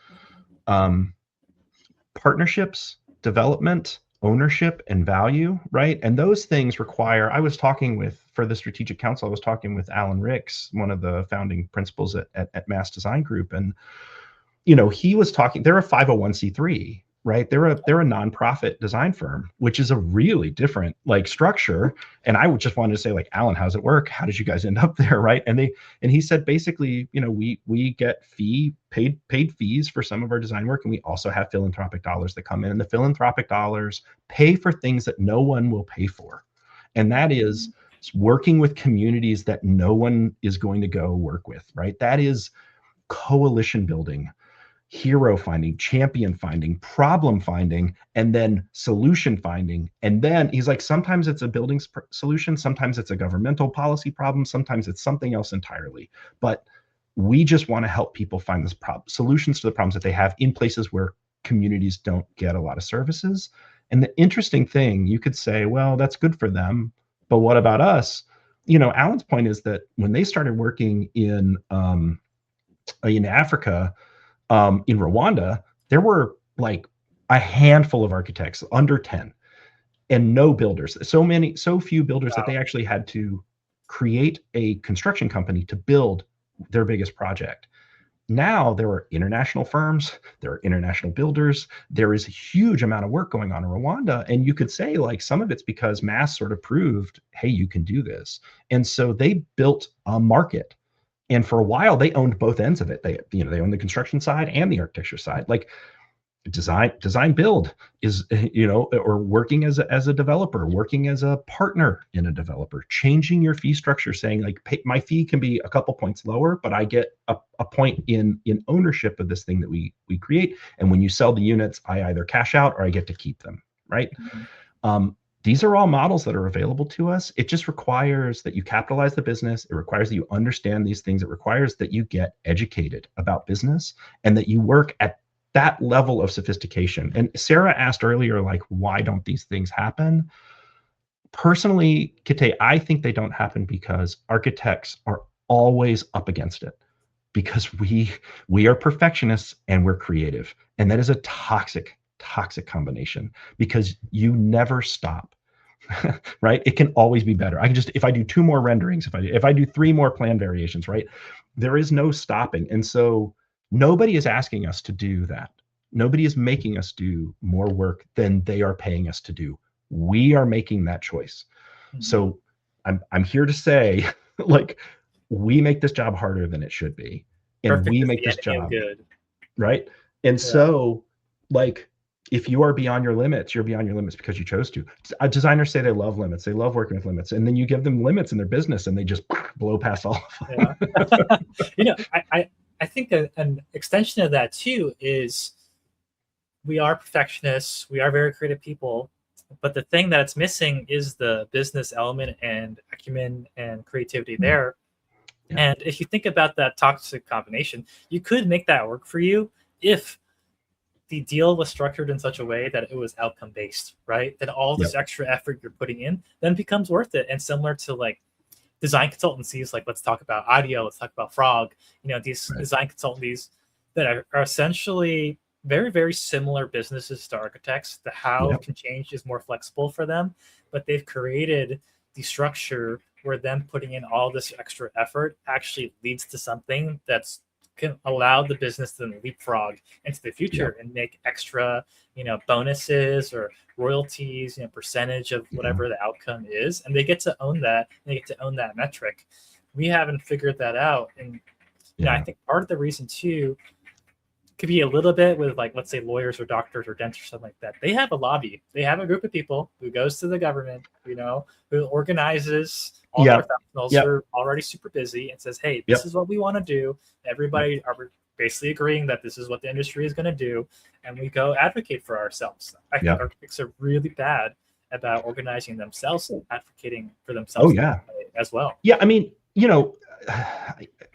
partnerships, development, ownership, and value, right? And those things require, for the strategic council, I was talking with Alan Ricks, one of the founding principals at Mass Design Group. And, he was talking, they're a 501c3, right? They're a nonprofit design firm, which is a really different like structure. And I would just wanted to say, like, Alan, how's it work? How did you guys end up there, right? And he said, basically, we get paid fees for some of our design work, and we also have philanthropic dollars that come in, and the philanthropic dollars pay for things that no one will pay for, and that is working with communities that no one is going to go work with, right? That is coalition building, hero finding, champion finding, problem finding, and then solution finding. And then he's like, sometimes it's a building solution, sometimes it's a governmental policy problem, sometimes it's something else entirely. But we just want to help people find this solutions to the problems that they have in places where communities don't get a lot of services. And the interesting thing, you could say, well, that's good for them, but what about us? Alan's point is that when they started working in Africa, in Rwanda, there were like a handful of architects, under 10, and no builders. So few builders that they actually had to create a construction company to build their biggest project. Now there are international firms, there are international builders. There is a huge amount of work going on in Rwanda. And you could say, like, some of it's because Mass sort of proved, hey, you can do this. And so they built a market. And for a while, they owned both ends of it. They owned the construction side and the architecture side. Like design build is, or working as a developer, working as a partner in a developer, changing your fee structure, saying like, my fee can be a couple points lower, but I get a point in ownership of this thing that we create. And when you sell the units, I either cash out or I get to keep them, right? Mhm. These are all models that are available to us. It just requires that you capitalize the business. It requires that you understand these things. It requires that you get educated about business and that you work at that level of sophistication. And Sarah asked earlier, like, why don't these things happen? Personally, Kite, I think they don't happen because architects are always up against it, because we are perfectionists and we're creative, and that is a toxic combination, because you never stop. Right? It can always be better. I can just, if I do 2 more renderings, if I do 3 more plan variations, right? There is no stopping. And so nobody is asking us to do that. Nobody is making us do more work than they are paying us to do. We are making that choice. Mhm. So I'm here to say, like, we make this job harder than it should be, and Perfect we is make the this enemy of job, good. right? And Yeah. so, like, if you are beyond your limits, you're beyond your limits because you chose to. Designers say they love limits. They love working with limits. And then you give them limits in their business and they just blow past all of them. Yeah. You know, I think an extension of that too is we are perfectionists, we are very creative people, but the thing that's missing is the business element and acumen and creativity there. Yeah. And if you think about that toxic combination, you could make that work for you if the deal was structured in such a way that it was outcome based, right? Then all this Yep. extra effort you're putting in then becomes worth it. And similar to like design consultancies, like let's talk about Audio, let's talk about Frog, you know, these Right. design consultancies that are essentially very, very similar businesses to architects. The how Yep. can change is more flexible for them, but they've created the structure where them putting in all this extra effort actually leads to something that's can allow the business to then leapfrog into the future Yep. and make extra, you know, bonuses or royalties, you know, percentage of Yeah. whatever the outcome is, and they get to own that. And they get to own that metric. We haven't figured that out, and you know, I Yeah. think part of the reason too could be a little bit with like, let's say, lawyers or doctors or dentists or something like that. They have a lobby. They have a group of people who goes to the government, you know, who organizes all the Yep. professionals who Yep. are already super busy and says, hey, this Yep. is what we want to do. Everybody are basically agreeing that this is what the industry is going to do. And we go advocate for ourselves. I think Yep. architects are really bad about organizing themselves and advocating for Oh, themselves yeah. as well. Yeah. I mean, you know,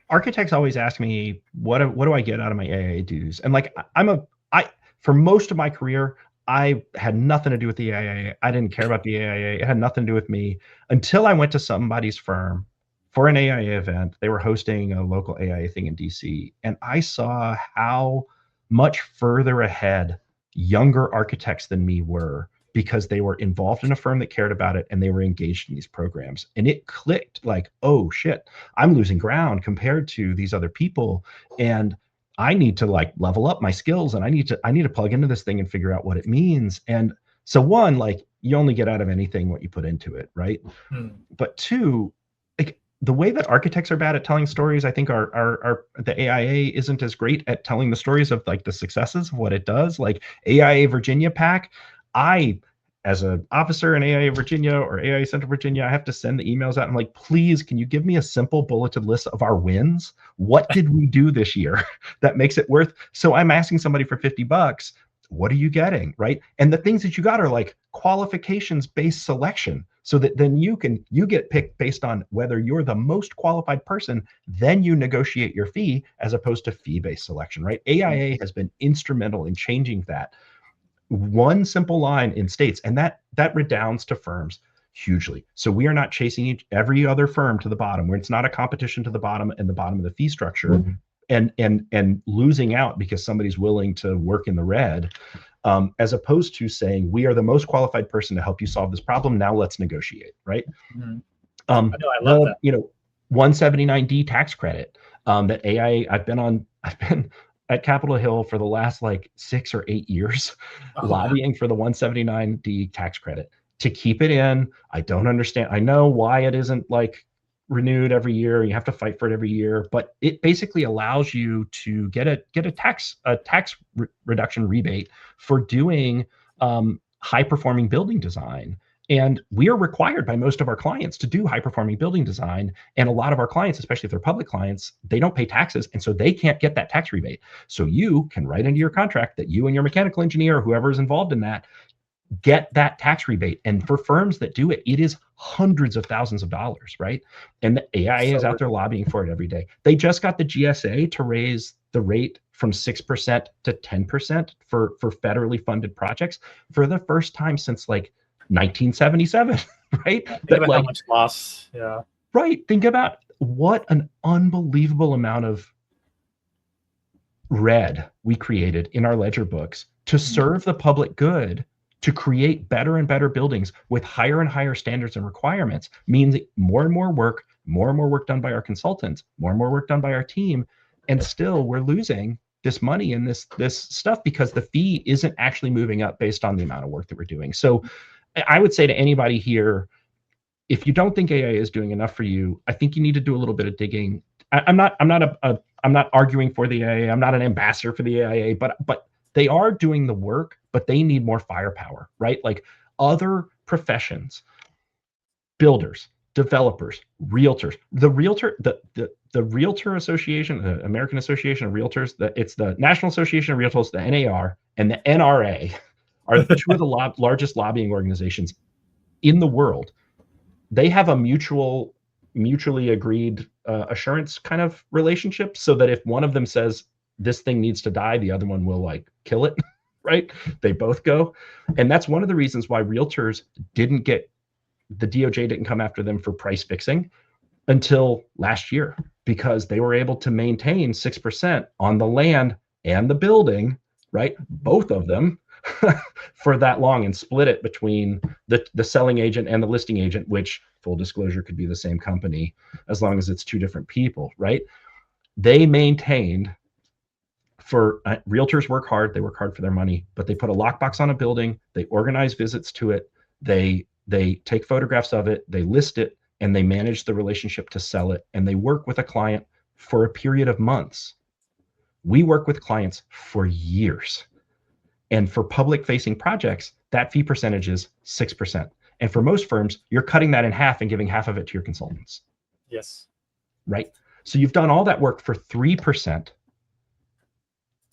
architects always ask me, what do I get out of my AIA dues? And like, for most of my career, I had nothing to do with the AIA. I didn't care about the AIA. It had nothing to do with me until I went to somebody's firm for an AIA event. They were hosting a local AIA thing in DC. And I saw how much further ahead younger architects than me were, because they were involved in a firm that cared about it and they were engaged in these programs. And it clicked, like, oh shit, I'm losing ground compared to these other people. And I need to like level up my skills, and I need to plug into this thing and figure out what it means. And so, one, like, you only get out of anything what you put into it, right? But two, like, the way that architects are bad at telling stories, I think are the AIA isn't as great at telling the stories of like the successes of what it does. Like AIA Virginia PAC, I, as an officer in AIA Virginia or AIA Central Virginia, I have to send the emails out. I'm like, please, can you give me a simple bulleted list of our wins? What did we do this year that makes it worth? So I'm asking somebody for $50. What are you getting, right? And the things that you got are like qualifications based selection, so that then you get picked based on whether you're the most qualified person. Then you negotiate your fee as opposed to fee based selection, right? AIA has been instrumental in changing that. One simple line in states, and that redounds to firms hugely. So we are not chasing every other firm to the bottom, where it's not a competition to the bottom and the bottom of the fee structure, and losing out because somebody's willing to work in the red, as opposed to saying, we are the most qualified person to help you solve this problem. Now let's negotiate, right? I know, I love that. 179D tax credit, that AIA, I've been at Capitol Hill for the last like 6 or 8 years, lobbying for the 179D tax credit to keep it in. I don't understand. I know why it isn't like renewed every year. You have to fight for it every year, but it basically allows you to get a tax reduction rebate for doing high performing building design. And we are required by most of our clients to do high performing building design. And a lot of our clients, especially if they're public clients, they don't pay taxes. And so they can't get that tax rebate. So you can write into your contract that you and your mechanical engineer, or whoever is involved in that, get that tax rebate. And for firms that do it, it is hundreds of thousands of dollars, right? And the AIA is out there lobbying for it every day. They just got the GSA to raise the rate from 6% to 10% for federally funded projects for the first time since like 1977, right? Think That about like, how much loss. Yeah. right. Think about what an unbelievable amount of red we created in our ledger books to serve the public good, to create better and better buildings with higher and higher standards and requirements, means more and more work done by our consultants, more and more work done by our team. And still we're losing this money and this stuff because the fee isn't actually moving up based on the amount of work that we're doing. So I would say to anybody here, if you don't think AIA is doing enough for you, I think you need to do a little bit of digging. I'm not arguing for the AIA. I'm not an ambassador for the AIA, but they are doing the work, but they need more firepower, right? Like other professions, builders, developers, realtors, the Realtor Association, the American Association of Realtors, it's the National Association of Realtors, the NAR, and the NRA are two of the largest lobbying organizations in the world. They have a mutually agreed assurance kind of relationship, so that if one of them says this thing needs to die, the other one will like kill it, right? They both go. And that's one of the reasons why realtors didn't get, the DOJ didn't come after them for price fixing until last year, because they were able to maintain 6% on the land and the building, right? Both of them for that long, and split it between the selling agent and the listing agent, which, full disclosure, could be the same company as long as it's two different people, right? They maintained for realtors work hard, they work hard for their money, but they put a lockbox on a building, they organize visits to it, they take photographs of it, they list it, and they manage the relationship to sell it, and they work with a client for a period of months. We work with clients for years. And for public facing projects, that fee percentage is 6%. And for most firms, you're cutting that in half and giving half of it to your consultants. Yes. Right? So you've done all that work for 3%.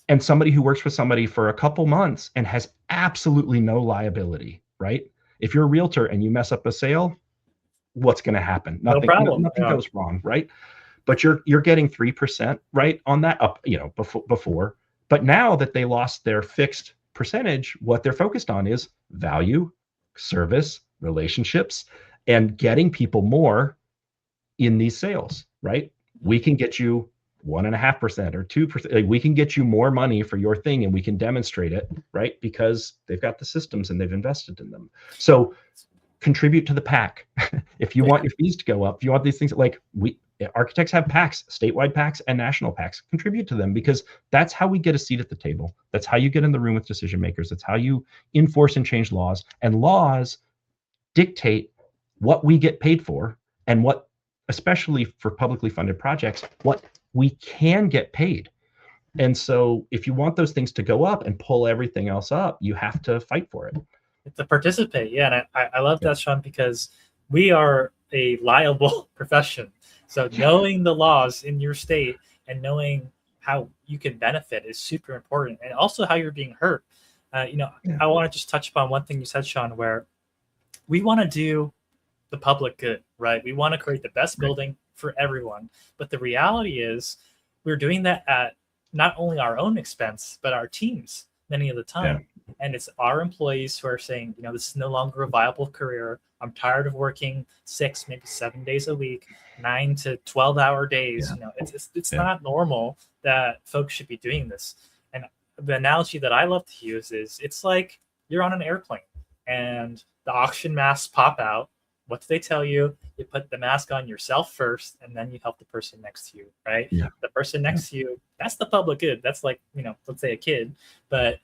And somebody who works with somebody for a couple months and has absolutely no liability, right? If you're a realtor and you mess up a sale, what's going to happen? No problem. Nothing goes wrong, right? But you're getting 3%, right, on that up, before. But now that they lost their fixed percentage, what they're focused on is value, service, relationships, and getting people more in these sales, right? We can get you 1.5% or 2%. Like, we can get you more money for your thing, and we can demonstrate it, right? Because they've got the systems and they've invested in them. So contribute to the pack. If you want your fees to go up, if you want these things, like architects have PACs, statewide PACs and national PACs, contribute to them, because that's how we get a seat at the table. That's how you get in the room with decision makers. That's how you enforce and change laws. And laws dictate what we get paid for, and what, especially for publicly funded projects, what we can get paid. And so if you want those things to go up and pull everything else up, you have to fight for it. To participate. Yeah. And I love that, Shawn, because we are a liable profession. So knowing the laws in your state and knowing how you can benefit is super important, and also how you're being hurt. I want to just touch upon one thing you said, Shawn, where we want to do the public good, right? We want to create the best building for everyone. But the reality is we're doing that at not only our own expense, but our teams many of the time. Yeah. And it's our employees who are saying, this is no longer a viable career. I'm tired of working 6, maybe 7 days a week, 9 to 12-hour days. Yeah. It's not normal that folks should be doing this. And the analogy that I love to use is, it's like you're on an airplane and the oxygen masks pop out. What do they tell you? You put the mask on yourself first, and then you help the person next to you, right? Yeah. The person next to you, that's the public good. That's like, let's say a kid. But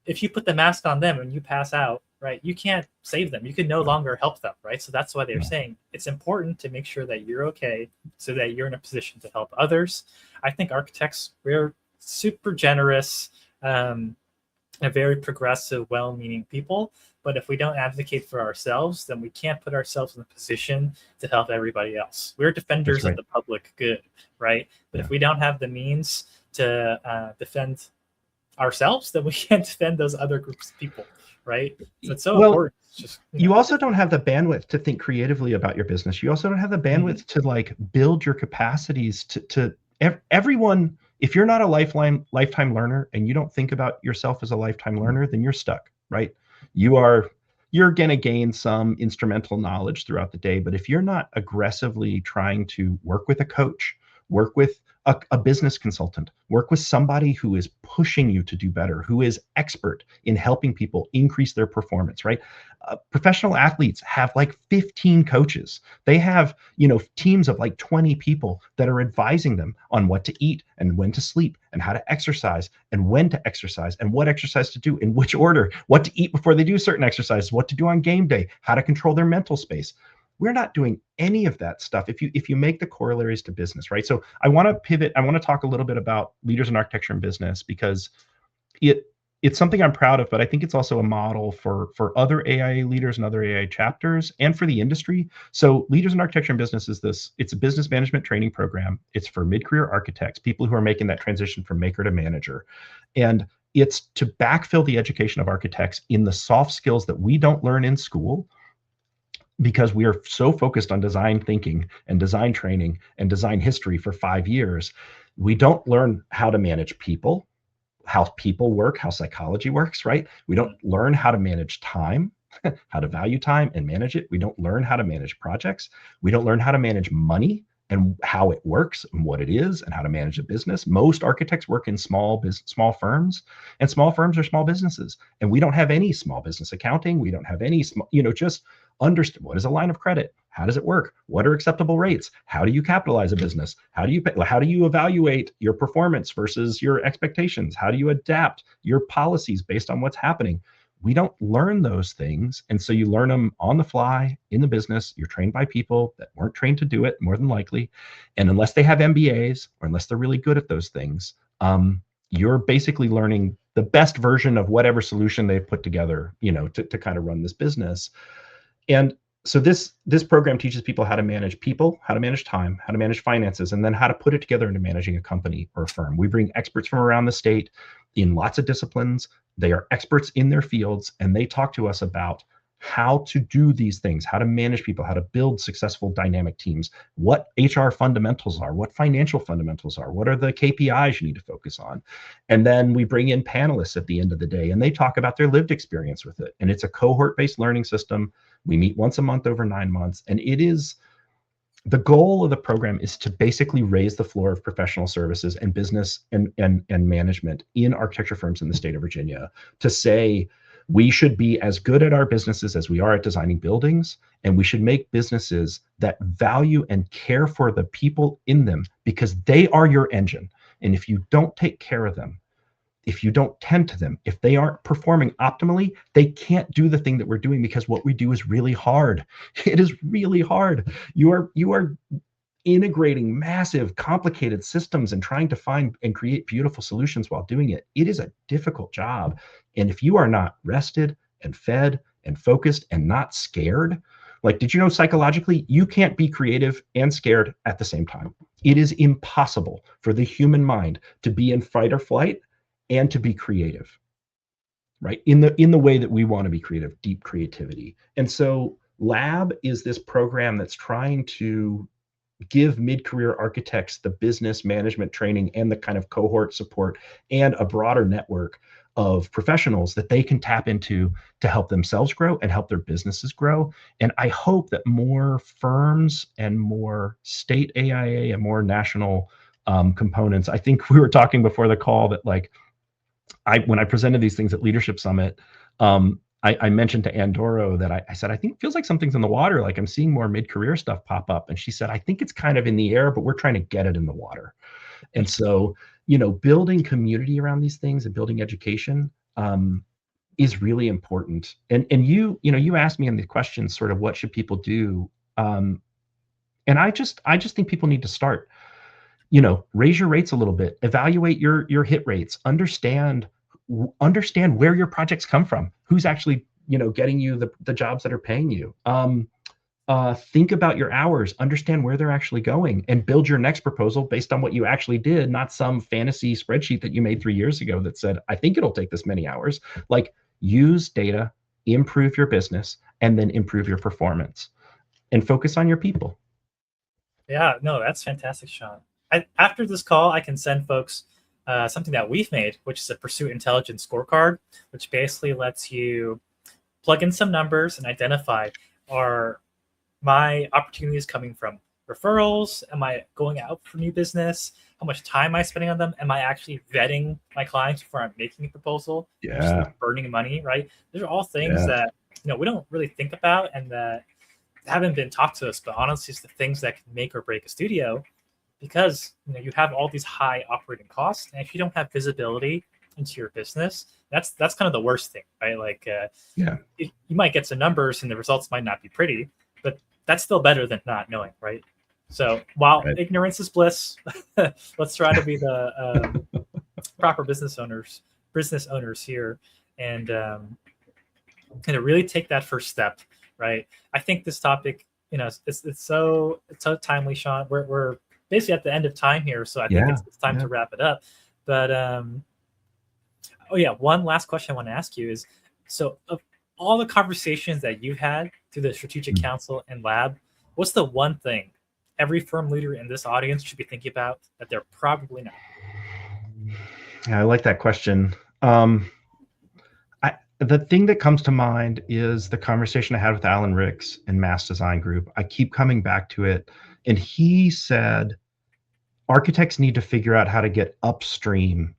if you put the mask on them and you pass out, right, you can't save them. You can no longer help them, right? So that's why they're saying it's important to make sure that you're okay, so that you're in a position to help others. I think architects, we're super generous, a very progressive, well-meaning people. But if we don't advocate for ourselves, then we can't put ourselves in a position to help everybody else. We're defenders of the public good, right? But if we don't have the means to defend ourselves, then we can't defend those other groups of people, right? So it's so Well, important. It's just you also don't have the bandwidth to think creatively about your business. You also don't have the bandwidth to like build your capacities to everyone. If you're not a lifetime learner and you don't think about yourself as a lifetime learner, then you're stuck, right? You're going to gain some instrumental knowledge throughout the day, but if you're not aggressively trying to work with a coach, work with a business consultant, work with somebody who is pushing you to do better, who is expert in helping people increase their performance, right? Professional athletes have like 15 coaches. They have, teams of like 20 people that are advising them on what to eat and when to sleep and how to exercise and when to exercise and what exercise to do in which order, what to eat before they do certain exercises, what to do on game day, how to control their mental space. We're not doing any of that stuff if you make the corollaries to business, right? So I want to pivot. I want to talk a little bit about leaders in architecture and business because it's something I'm proud of, but I think it's also a model for other AIA leaders and other AIA chapters and for the industry. So leaders in architecture and business it's a business management training program. It's for mid-career architects, people who are making that transition from maker to manager. And it's to backfill the education of architects in the soft skills that we don't learn in school, because we are so focused on design thinking and design training and design history for 5 years. We don't learn how to manage people, how people work, how psychology works, right? We don't learn how to manage time, how to value time and manage it. We don't learn how to manage projects. We don't learn how to manage money and how it works and what it is and how to manage a business. Most architects work in small firms, and small firms are small businesses. And we don't have any small business accounting. We don't have any small, just understand what is a line of credit, how does it work, what are acceptable rates, how do you capitalize a business, how do you evaluate your performance versus your expectations, how do you adapt your policies based on what's happening. We don't learn those things, and so you learn them on the fly in the business. You're trained by people that weren't trained to do it, more than likely, and unless they have MBAs or unless they're really good at those things, you're basically learning the best version of whatever solution they've put together, to kind of run this business. And so this program teaches people, how to manage time, how to manage finances, and then how to put it together into managing a company or a firm. We bring experts from around the state in lots of disciplines. They are experts in their fields, and they talk to us about how to do these things, how to manage people, how to build successful dynamic teams, what HR fundamentals are, what financial fundamentals are, what are the KPIs you need to focus on. And then we bring in panelists at the end of the day, and they talk about their lived experience with it. And it's a cohort-based learning system. We meet once a month over 9 months, and the goal of the program is to basically raise the floor of professional services and business and management in architecture firms in the state of Virginia, to say we should be as good at our businesses as we are at designing buildings, and we should make businesses that value and care for the people in them, because they are your engine. And if you don't take care of them, if you don't tend to them, if they aren't performing optimally, they can't do the thing that we're doing, because what we do is really hard. It is really hard. You are integrating massive, complicated systems and trying to find and create beautiful solutions while doing it. It is a difficult job. And if you are not rested and fed and focused and not scared, like, did you know psychologically, you can't be creative and scared at the same time? It is impossible for the human mind to be in fight or flight and to be creative, right? In the way that we want to be creative, deep creativity. And so Lab is this program that's trying to give mid-career architects the business management training and the kind of cohort support and a broader network of professionals that they can tap into to help themselves grow and help their businesses grow. And I hope that more firms and more state AIA and more national components. I think we were talking before the call that, like, when I presented these things at Leadership Summit, I mentioned to Andoro that I said, I think it feels like something's in the water. Like, I'm seeing more mid-career stuff pop up. And she said, I think it's kind of in the air, but we're trying to get it in the water. And so, building community around these things and building education is really important. And you asked me in the question, sort of, what should people do? And I just think people need to start, raise your rates a little bit, evaluate your hit rates, understand where your projects come from, who's actually, getting you the jobs that are paying you. Think about your hours, understand where they're actually going, and build your next proposal based on what you actually did, not some fantasy spreadsheet that you made 3 years ago that said, I think it'll take this many hours. Like, use data, improve your business, and then improve your performance, and focus on your people. Yeah, no, that's fantastic, Shawn. After this call, I can send folks something that we've made, which is a pursuit intelligence scorecard, which basically lets you plug in some numbers and identify, are my opportunities coming from referrals? Am I going out for new business? How much time am I spending on them? Am I actually vetting my clients before I'm making a proposal? Just like burning money, right? These are all things that we don't really think about and that haven't been taught to us, but honestly, it's the things that can make or break a studio, because you have all these high operating costs, and if you don't have visibility into your business, that's kind of the worst thing, right? Like, you might get some numbers and the results might not be pretty, but that's still better than not knowing, right? So while ignorance is bliss, let's try to be the proper business owners here, and really take that first step, right? I think this topic, it's so timely, Shawn. We're basically at the end of time here, so I think it's time to wrap it up. But one last question I want to ask you is, so of all the conversations that you had through the Strategic Council and Lab, what's the one thing every firm leader in this audience should be thinking about that they're probably not? Yeah, I like that question. The thing that comes to mind is the conversation I had with Alan Ricks in Mass Design Group. I keep coming back to it. And he said, architects need to figure out how to get upstream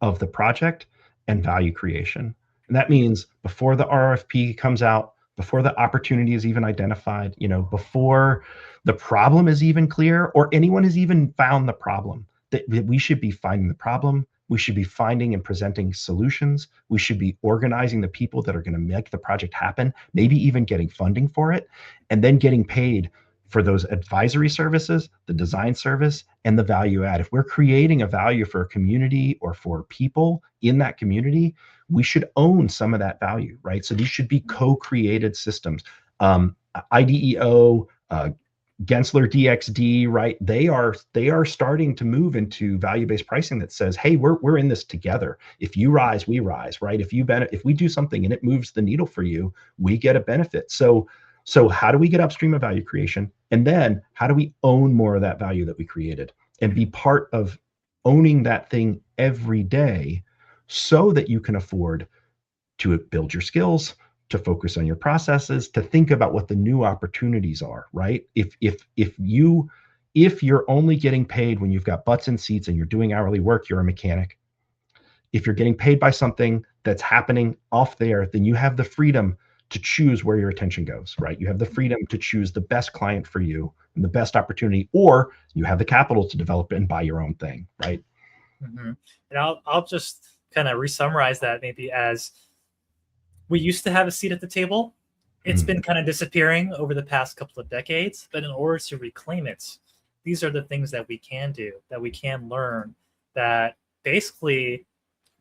of the project and value creation. And that means before the RFP comes out, before the opportunity is even identified, before the problem is even clear or anyone has even found the problem, that we should be finding the problem. We should be finding and presenting solutions. We should be organizing the people that are going to make the project happen, maybe even getting funding for it, and then getting paid for those advisory services, the design service, and the value add. If we're creating a value for a community or for people in that community, we should own some of that value, right? So these should be co-created systems. IDEO, Gensler DXD, right? They are starting to move into value-based pricing that says, hey, we're in this together. If you rise, we rise, right? If we do something and it moves the needle for you, we get a benefit. So how do we get upstream of value creation? And then how do we own more of that value that we created and be part of owning that thing every day so that you can afford to build your skills, to focus on your processes, to think about what the new opportunities are, right? If you're only getting paid when you've got butts in seats and you're doing hourly work, you're a mechanic. If you're getting paid by something that's happening off there, then you have the freedom to choose where your attention goes, right? You have the freedom to choose the best client for you and the best opportunity, or you have the capital to develop it and buy your own thing, right? Mm-hmm. And I'll just kind of re-summarize that maybe as, we used to have a seat at the table. It's been kind of disappearing over the past couple of decades, but in order to reclaim it, these are the things that we can do, that we can learn, that basically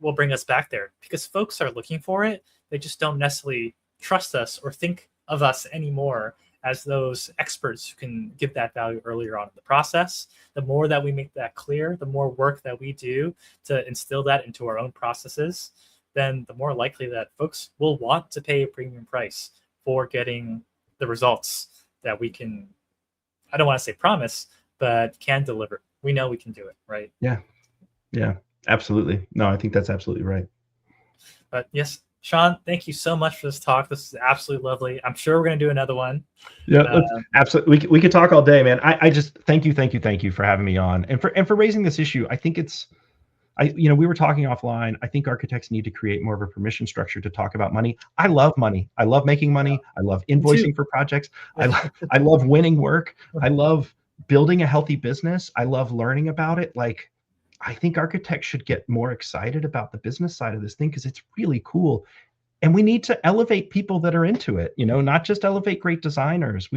will bring us back there, because folks are looking for it. They just don't necessarily trust us or think of us anymore as those experts who can give that value earlier on in the process. The more that we make that clear, the more work that we do to instill that into our own processes, then the more likely that folks will want to pay a premium price for getting the results that we can, I don't want to say promise, but can deliver. We know we can do it, right? Yeah, absolutely. No, I think that's absolutely right. But yes, Shawn, thank you so much for this talk. This is absolutely lovely. I'm sure we're going to do another one. Yeah, absolutely. We could talk all day, man. I just thank you for having me on and for raising this issue. I think we were talking offline. I think architects need to create more of a permission structure to talk about money. I love money. I love making money. I love invoicing for projects. I love winning work. I love building a healthy business. I love learning about it. Like, I think architects should get more excited about the business side of this thing because it's really cool. And we need to elevate people that are into it, not just elevate great designers.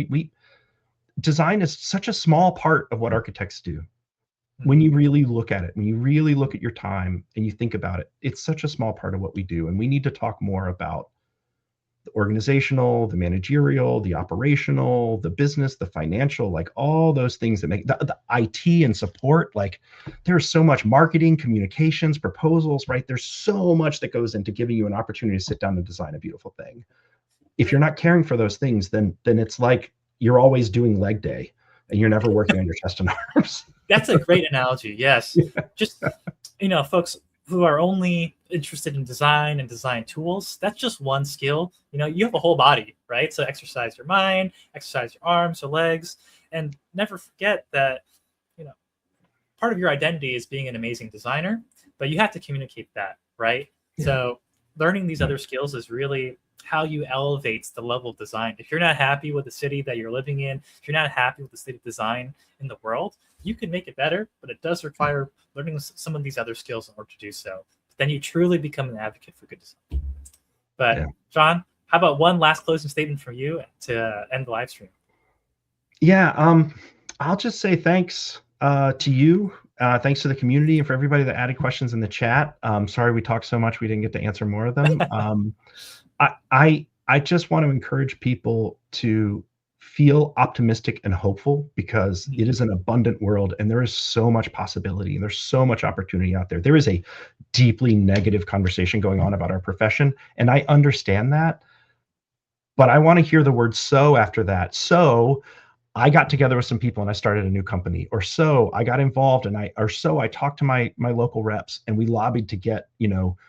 Design is such a small part of what architects do. When you really look at it, when you really look at your time and you think about it, it's such a small part of what we do. And we need to talk more about the organizational, the managerial, the operational, the business, the financial, like all those things that make the IT and support. Like there's so much marketing, communications, proposals, right? There's so much that goes into giving you an opportunity to sit down and design a beautiful thing. If you're not caring for those things, then it's like you're always doing leg day and you're never working on your chest and arms. That's a great analogy. Yes. Yeah. Just, folks who are only interested in design and design tools, that's just one skill. You have a whole body, right? So exercise your mind, exercise your arms or legs, and never forget that, part of your identity is being an amazing designer, but you have to communicate that, right? Yeah. So learning these other skills is really how you elevate the level of design. If you're not happy with the city that you're living in, if you're not happy with the state of design in the world, you can make it better, but it does require learning some of these other skills in order to do so. Then you truly become an advocate for good design. But yeah. Shawn, how about one last closing statement from you to end the live stream? Yeah, I'll just say thanks to you. Thanks to the community and for everybody that added questions in the chat. Sorry we talked so much we didn't get to answer more of them. I just want to encourage people to feel optimistic and hopeful, because it is an abundant world and there is so much possibility and there's so much opportunity out there. There is a deeply negative conversation going on about our profession, and I understand that, but I want to hear the word "so" after that. So I got together with some people and I started a new company, or so I got involved and I talked to my local reps and we lobbied to get,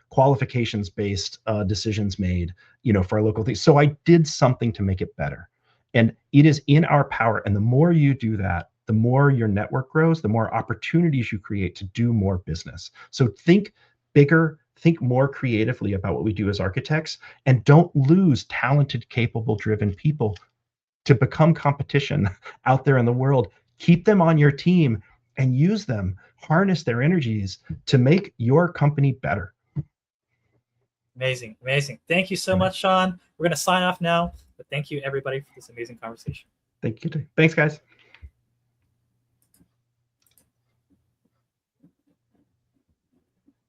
qualifications based decisions made, for our local things. So I did something to make it better, and it is in our power. And the more you do that, the more your network grows, the more opportunities you create to do more business. So think bigger, think more creatively about what we do as architects, and don't lose talented, capable, driven people to become competition out there in the world. Keep them on your team and use them, harness their energies to make your company better. Amazing, amazing. Thank you so much, Shawn. We're going to sign off now, but thank you everybody for this amazing conversation. Thank you. Thanks, guys.